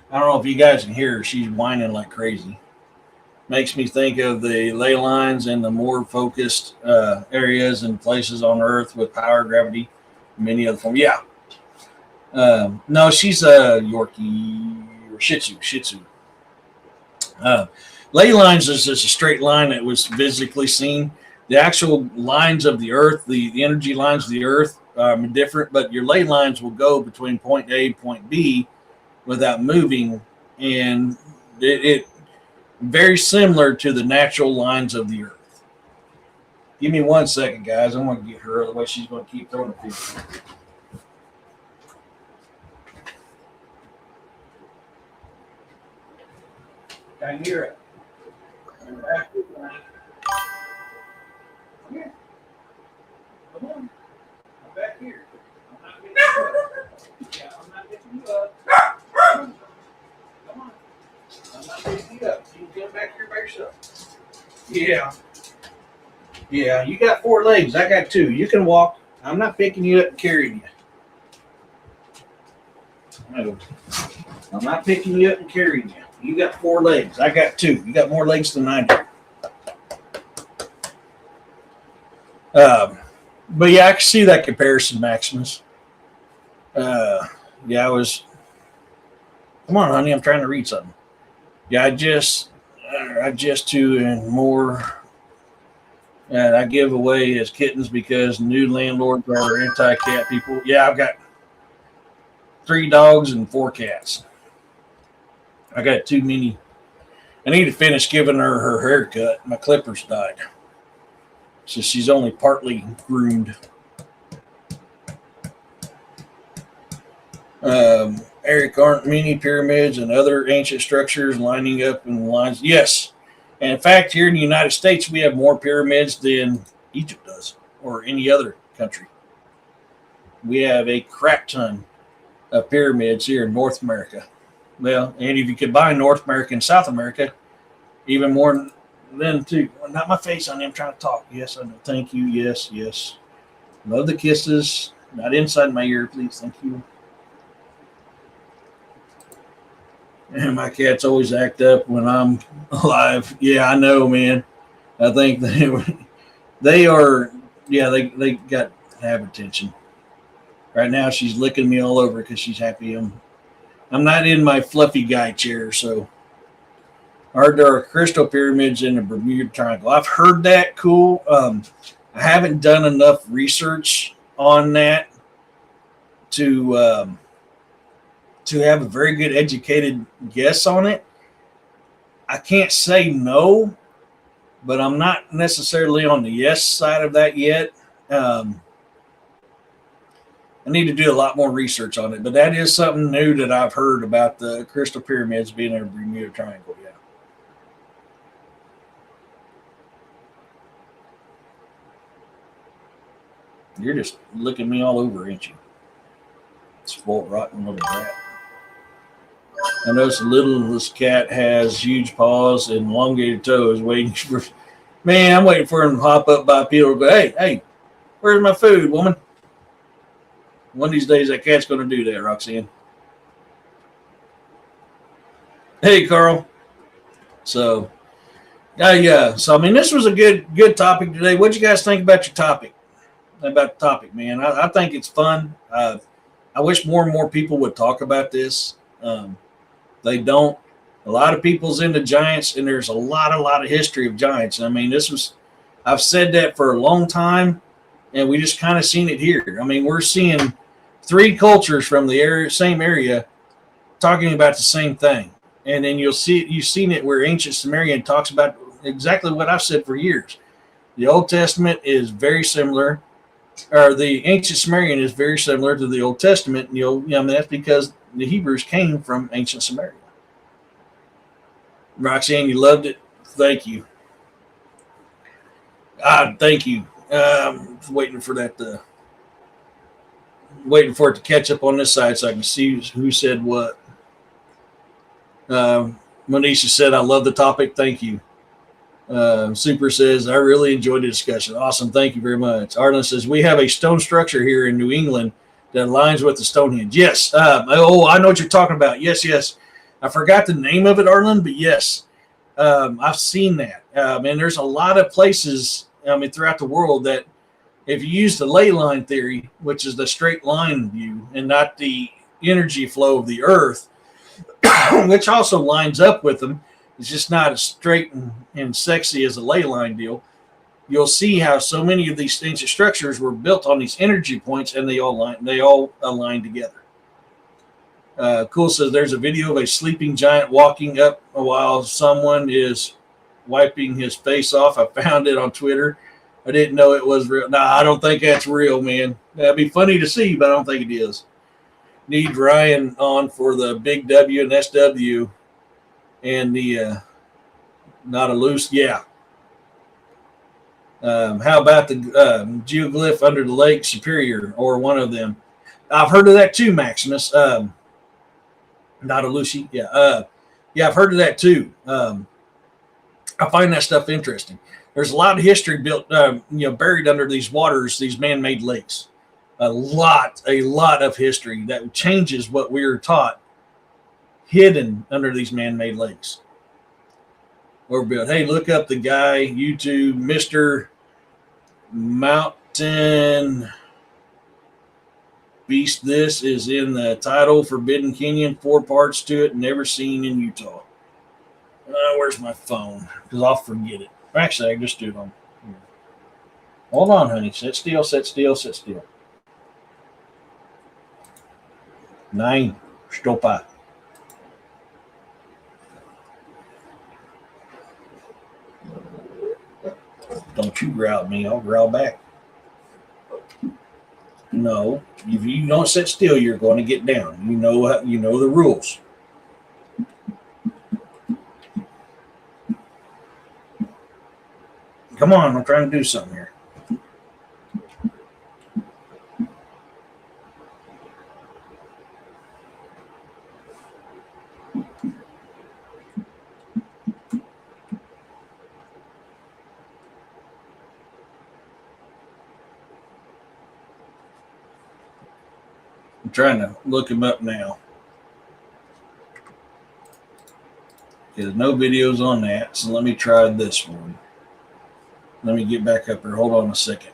I don't know if you guys can hear her. She's whining like crazy. Makes me think of the ley lines and the more focused areas and places on Earth with power, gravity, many other forms. Yeah. No, she's a Yorkie or Shih Tzu. Ley lines is just a straight line that was physically seen. The actual lines of the Earth, the energy lines of the Earth are different, but your ley lines will go between point A and point B without moving, and it very similar to the natural lines of the Earth. Give me 1 second, guys. I'm going to get her, otherwise she's going to keep throwing a few. I hear it. Here. Come on. I'm back here. I'm not getting you up. Yeah, I'm not getting you up. Come on. I'm not getting you up. You can get back here by yourself. Yeah. Yeah, you got 4 legs. I got 2. You can walk. I'm not picking you up and carrying you. No. I'm not picking you up and carrying you. You got 4 legs. I got 2. You got more legs than I do. But yeah, I can see that comparison, Maximus. Yeah, I was. Come on, honey. I'm trying to read something. Yeah, I just to and more. And I give away as kittens because new landlords are anti-cat people. Yeah, I've got 3 dogs and 4 cats. I got too many. I need to finish giving her her haircut. My clippers died. So she's only partly groomed. Eric, aren't many pyramids and other ancient structures lining up in lines? Yes. And in fact, here in the United States, we have more pyramids than Egypt does or any other country. We have a crap ton of pyramids here in North America. Well, and if you combine North America and South America, even more than two. Not my face, honey. I'm trying to talk. Yes, I know. Thank you. Yes, yes. Love the kisses. Not inside my ear, please. Thank you. And my cats always act up when I'm alive. Yeah, I know, man. I think they are. Yeah, they got to have attention. Right now, she's licking me all over because she's happy. I'm not in my fluffy guy chair, so. There are crystal pyramids in the Bermuda Triangle. I've heard that. Cool. I haven't done enough research on that to have a very good educated guess on it. I can't say no, but I'm not necessarily on the yes side of that yet. I need to do a lot more research on it, but that is something new that I've heard about the crystal pyramids being in the Bermuda Triangle. Yeah. You're just licking me all over, ain't you? Spoiled, rotten little brat. I noticed the littlest cat has huge paws and elongated toes waiting for... Man, I'm waiting for him to hop up by people and go, hey, where's my food, woman? One of these days, that cat's going to do that, Roxanne. Hey, Carl. So, yeah. So, I mean, this was a good topic today. What'd you guys think about your topic? About the topic, man. I think it's fun. I wish more and more people would talk about this. They don't. A lot of people's into giants, and there's a lot of history of giants. I mean, I've said that for a long time, and we just kind of seen it here. I mean, we're seeing 3 cultures from the same area talking about the same thing. And then you've seen it where ancient Sumerian talks about exactly what I've said for years. The Old Testament is very similar. Or the ancient Sumerian is very similar to the Old Testament. I mean, that's because the Hebrews came from ancient Samaria. Roxanne, you loved it. Thank you. Thank you. Waiting for it to catch up on this side so I can see who said what. Monisha said, I love the topic. Thank you. Super says, I really enjoyed the discussion. Awesome. Thank you very much. Arlen says, we have a stone structure here in New England that aligns with the Stonehenge. Yes. I know what you're talking about. Yes. I forgot the name of it, Arlen, but yes. I've seen that. And there's a lot of places, throughout the world that if you use the ley line theory, which is the straight line view and not the energy flow of the earth, which also lines up with them, it's just not as straight and sexy as a ley line deal. You'll see how so many of these ancient structures were built on these energy points, and they all align together. Cool says there's a video of a sleeping giant walking up while someone is wiping his face off. I found it on Twitter. I didn't know it was real. I don't think that's real, man. That'd be funny to see, but I don't think it is. Need Ryan on for the Big W and SW. And the Not a loose, yeah. How about the geoglyph under the Lake Superior, or one of them? I've heard of that too, Maximus. Not a Lucy, yeah. Yeah, I've heard of that too. I find that stuff interesting. There's a lot of history built, buried under these waters, these man-made lakes. A lot of history that changes what we are taught, hidden under these man-made lakes. Or built. Hey, look up the guy, YouTube, Mr. Mountain Beast. This is in the title, Forbidden Canyon, 4 parts to it, never seen in Utah. Where's my phone? Because I'll forget it. Actually, I can just do it on here. Hold on, honey. Sit still, sit still, sit still. 9. Stopa. Don't you growl at me. I'll growl back. No. If you don't sit still, you're going to get down. You know the rules. Come on, I'm trying to do something here. I'm trying to look him up now. There's no videos on that, so let me try this one. Let me get back up here. Hold on a second.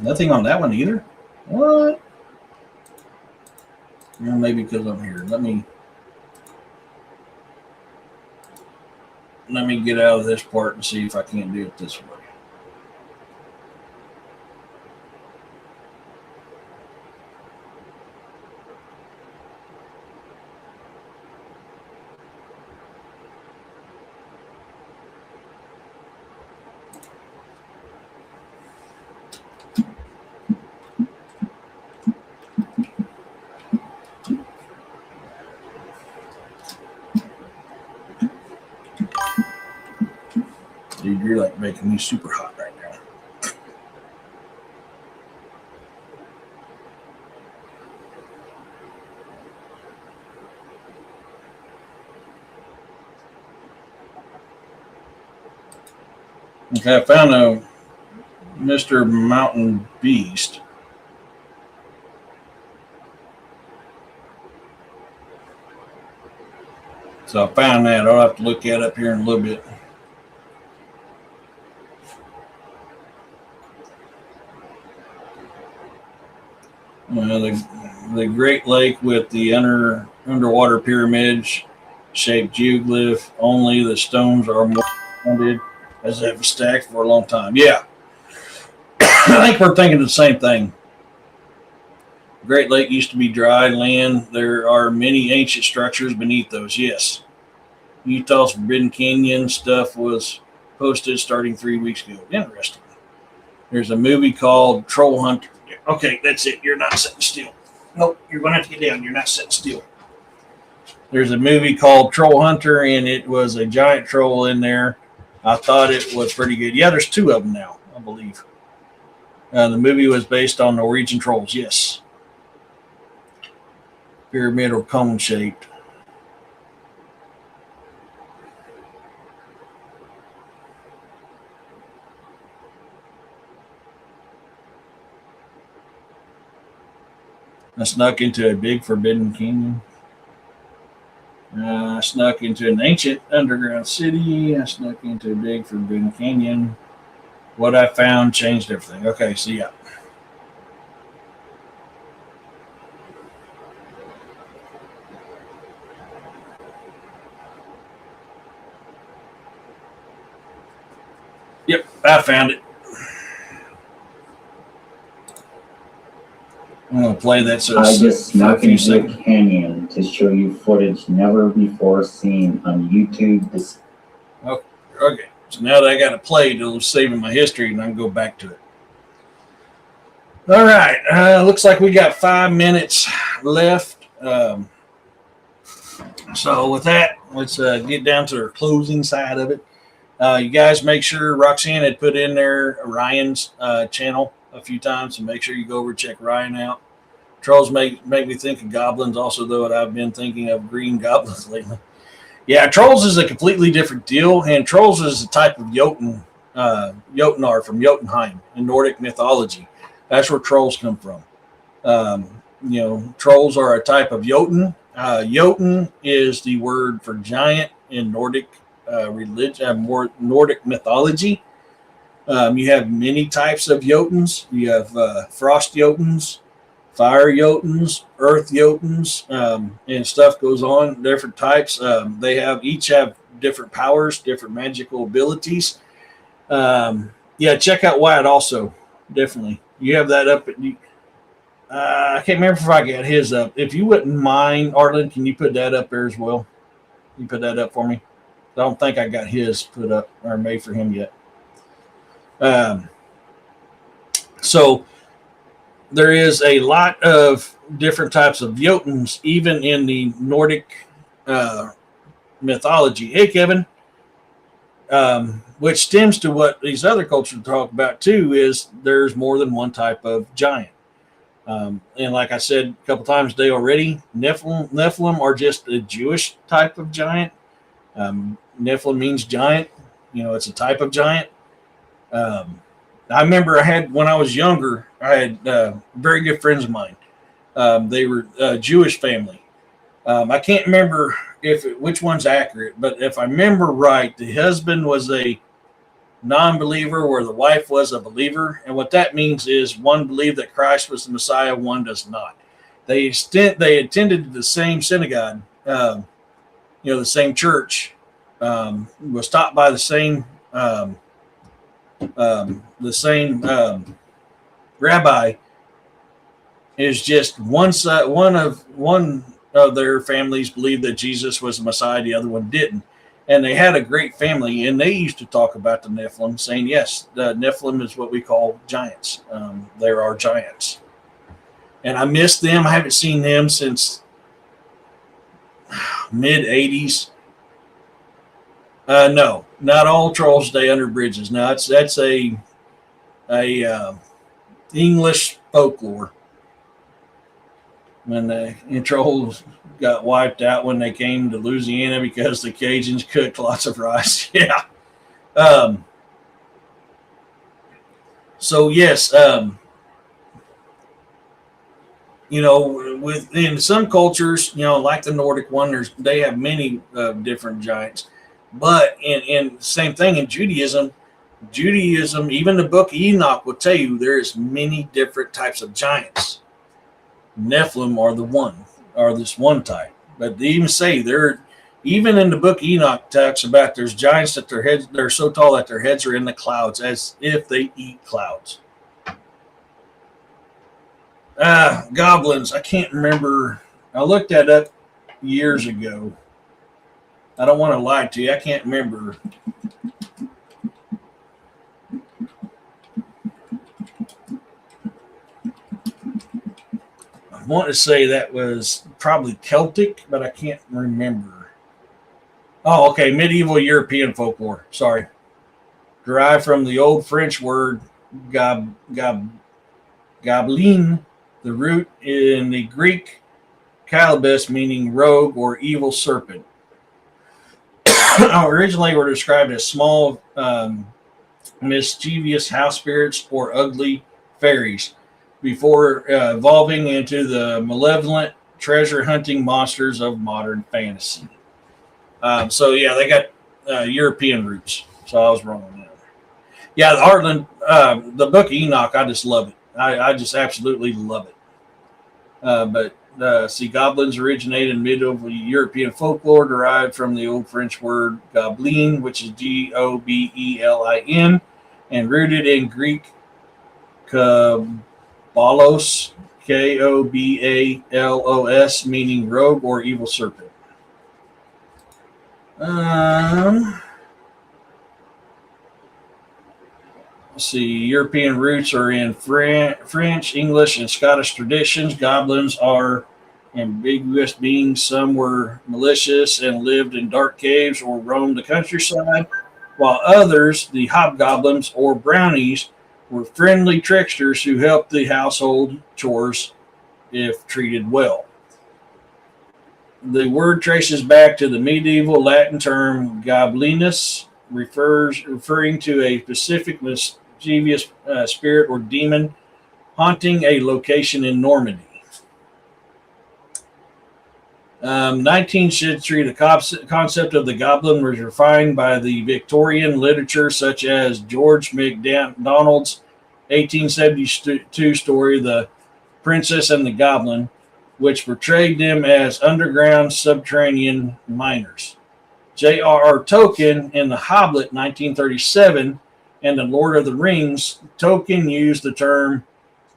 Nothing on that one either. What? Well, maybe because I'm here. Let me get out of this part and see if I can't do it this way. Dude, you're like making me super hot right now. Okay, I found a Mr. Mountain Beast. So I found that. I'll have to look at it up here in a little bit. The Great Lake with the underwater pyramid shaped geoglyph. Only the stones are more rounded as they have stacked for a long time. Yeah, I think we're thinking the same thing. Great Lake used to be dry land. There are many ancient structures beneath those. Yes. Utah's Forbidden Canyon stuff was posted starting 3 weeks ago. Interesting. There's a movie called Troll Hunter. Okay, that's it. You're not sitting still. Nope, you're going to have to get down. You're not sitting still. There's a movie called Troll Hunter, and it was a giant troll in there. I thought it was pretty good. Yeah, there's 2 of them now, I believe. The movie was based on Norwegian trolls, yes. Pyramid or cone shaped. I snuck into a big forbidden canyon. I snuck into an ancient underground city. I snuck into a big forbidden canyon. What I found changed everything. Okay, so yeah. Yep, I found it. I'm gonna play that. So I just snuck into a canyon to show you footage never before seen on YouTube. Okay, so now that I got it played, it'll save in my history, and I can go back to it. All right, looks like we got 5 minutes left. So with that, let's get down to our closing side of it. You guys make sure Roxanne had put in there Ryan's channel a few times, so make sure you go over and check Ryan out. Trolls make me think of goblins also, though, I've been thinking of green goblins lately. Yeah, trolls is a completely different deal, and trolls is a type of Jotun, Jotunar from Jotunheim in Nordic mythology. That's where trolls come from. Trolls are a type of Jotun. Jotun is the word for giant in Nordic religion, more Nordic mythology. You have many types of Jotuns. You have frost Jotuns, fire Jotuns, earth Jotuns, and stuff goes on. Different types. They each have different powers, different magical abilities. Check out Wyatt also. Definitely, you have that up. I can't remember if I got his up. If you wouldn't mind, Arlen, can you put that up there as well? Can you put that up for me? I don't think I got his put up or made for him yet. So there is a lot of different types of Jotuns, even in the Nordic mythology. Hey, Kevin. Which stems to what these other cultures talk about too, is there's more than one type of giant. And like I said a couple times today already, Nephilim are just a Jewish type of giant. Nephilim means giant. It's a type of giant. I remember when I was younger, I had very good friends of mine. They were a Jewish family. I can't remember which one's accurate, but if I remember right, the husband was a non-believer where the wife was a believer. And what that means is one believed that Christ was the Messiah, one does not. They attended the same synagogue, the same church, was taught by the same rabbi. Is just one of their families believed that Jesus was the Messiah, the other one didn't. And they had a great family, and they used to talk about the Nephilim, saying, yes, the Nephilim is what we call giants. There are giants. And I miss them. I haven't seen them since mid-'80s. No, not all trolls stay under bridges. No, that's a English folklore. When the trolls got wiped out when they came to Louisiana because the Cajuns cooked lots of rice. Yeah. So yes, within some cultures, like the Nordic one, they have many different giants. But in same thing in Judaism, even the book of Enoch will tell you there's many different types of giants. Nephilim are this one type. But they even say even in the book of Enoch talks about there's giants that they're so tall that their heads are in the clouds, as if they eat clouds. Goblins, I can't remember. I looked that up years ago. I don't want to lie to you. I can't remember. I want to say that was probably Celtic, but I can't remember. Oh, okay. Medieval European folklore. Sorry. Derived from the old French word goblin, the root in the Greek calibus, meaning rogue or evil serpent. Originally were described as small, mischievous house spirits or ugly fairies, before evolving into the malevolent treasure hunting monsters of modern fantasy. They got European roots. So I was wrong on that. Yeah, Heartland, the book of Enoch, I just love it. I just absolutely love it. Goblins originated in medieval European folklore, derived from the old French word goblin, which is Gobelin, and rooted in Greek kabalos, Koballos, meaning rogue or evil serpent. Let's see. European roots are in French, English, and Scottish traditions. Goblins are ambiguous beings. Some were malicious and lived in dark caves or roamed the countryside, while others, the hobgoblins or brownies, were friendly tricksters who helped the household chores if treated well. The word traces back to the medieval Latin term goblinus, referring to a specific mischievous spirit or demon haunting a location in Normandy. 19th century, the concept of the goblin was refined by the Victorian literature, such as George MacDonald's 1872 story, The Princess and the Goblin, which portrayed them as underground subterranean miners. J.R.R. Tolkien in The Hobbit 1937 and The Lord of the Rings, Tolkien used the term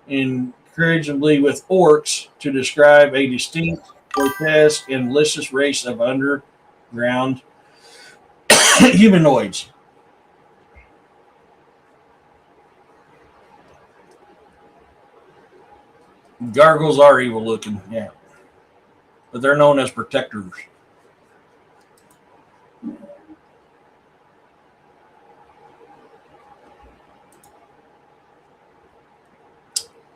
incredibly with orcs to describe a distinct, grotesque, and malicious race of underground humanoids. Gargoyles are evil looking, yeah. But they're known as protectors.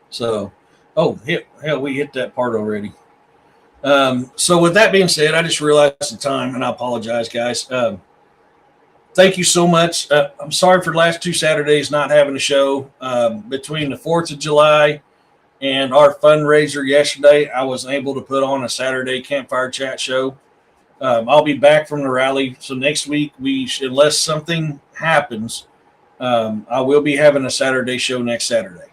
So, hell, we hit that part already. So with that being said, I just realized the time, and I apologize, guys. Thank you so much. I'm sorry for the last 2 Saturdays not having a show. Between the 4th of July and our fundraiser yesterday, I was able to put on a Saturday campfire chat show. I'll be back from the rally. So next week, unless something happens, I will be having a Saturday show next Saturday.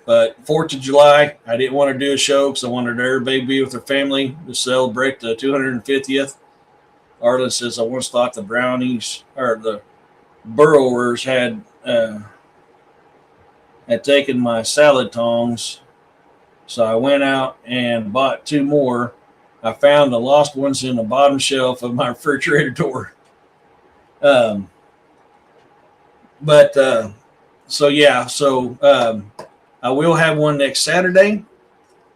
But 4th of July, I didn't want to do a show because I wanted everybody to be with their family to celebrate the 250th. Arlen says, I once thought the brownies or the burrowers had taken my salad tongs. So I went out and bought 2 more. I found the lost ones in the bottom shelf of my refrigerator door. I will have one next Saturday.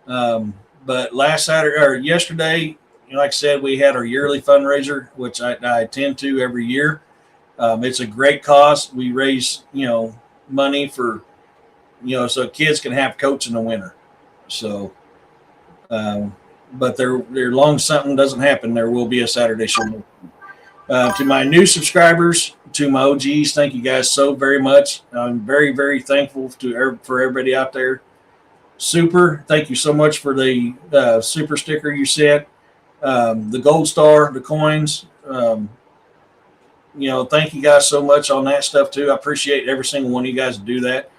But last Saturday or yesterday, like I said, we had our yearly fundraiser, which I attend to every year. It's a great cause. We raise, money for, so kids can have coats in the winter. So, but there long something doesn't happen, there will be a Saturday show. To my new subscribers, to my OGs, thank you guys so very much. I'm very, very thankful for everybody out there. Super, thank you so much for the super sticker you sent, the gold star, the coins. Thank you guys so much on that stuff too. I appreciate every single one of you guys to do that.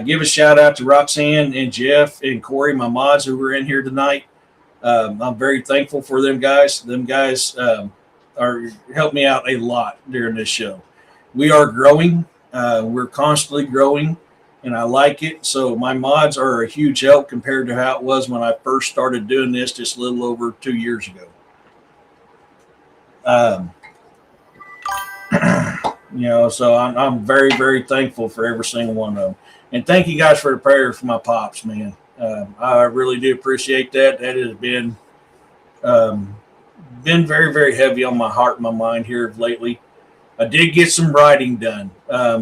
Give a shout out to Roxanne and Jeff and Corey, my mods who were in here tonight. I'm very thankful for them guys. Them guys helped me out a lot during this show. We are growing. We're constantly growing, and I like it. So my mods are a huge help compared to how it was when I first started doing this just a little over 2 years ago. So I'm very, very thankful for every single one of them. And thank you guys for the prayers for my pops, man. I really do appreciate that. That has been very, very heavy on my heart and my mind here lately. I did get some writing done.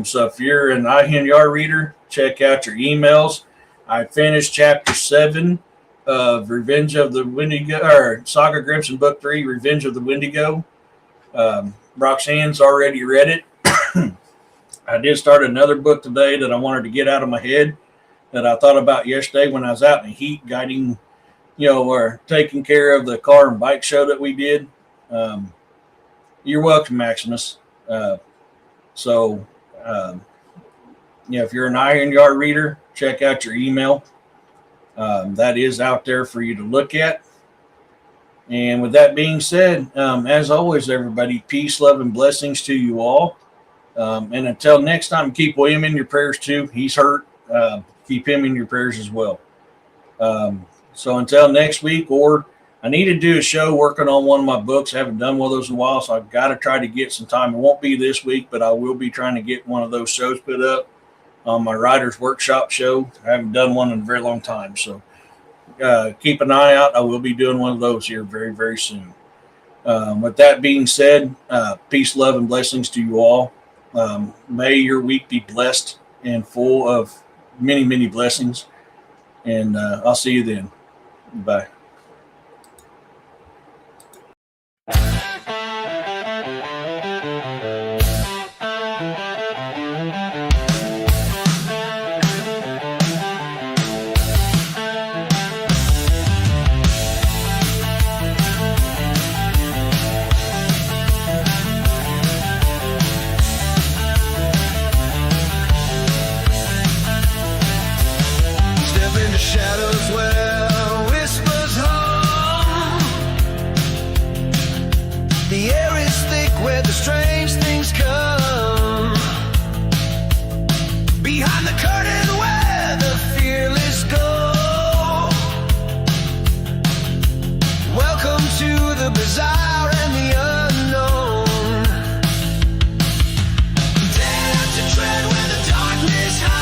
So if you're an INR reader, check out your emails. I finished chapter 7 of Revenge of the Wendigo, or Saga Grimson Book 3, Revenge of the Wendigo. Roxanne's already read it. I did start another book today that I wanted to get out of my head that I thought about yesterday when I was out in the heat guiding, or taking care of the car and bike show that we did. You're welcome, Maximus. If you're an Iron Yard reader, check out your email. That is out there for you to look at. And with that being said, as always, everybody, peace, love, and blessings to you all. And until next time, keep William in your prayers too. He's hurt. Keep him in your prayers as well. So until next week, or I need to do a show working on one of my books. I haven't done one of those in a while, so I've got to try to get some time. It won't be this week, but I will be trying to get one of those shows put up on my writer's workshop show. I haven't done one in a very long time, so keep an eye out. I will be doing one of those here very, very soon. With that being said, peace, love, and blessings to you all. May your week be blessed and full of many, many blessings. And I'll see you then. Bye. Shadows where whispers hum. The air is thick where the strange things come. Behind the curtain where the fearless go. Welcome to the bizarre and the unknown. Dare to tread where the darkness hides.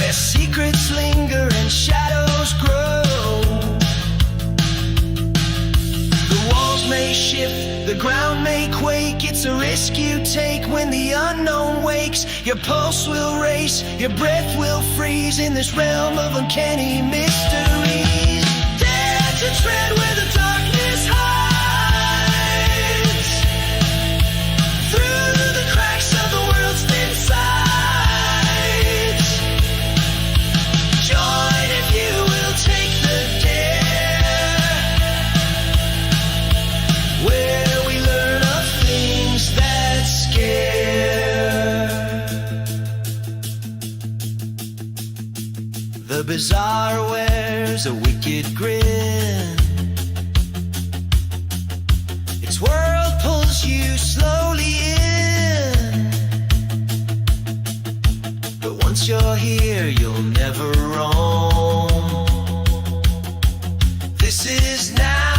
Secrets linger and shadows grow. The walls may shift, the ground may quake. It's a risk you take when the unknown wakes. Your pulse will race, your breath will freeze in this realm of uncanny mysteries. Dare to tread where the darkness hides. Through the cracks of the world's thin sides. Join if you will take the dare, where we learn of things that scare. The bizarre wears a wicked grin. Its world pulls you slowly in. But once you're here, you'll never roam. This is now.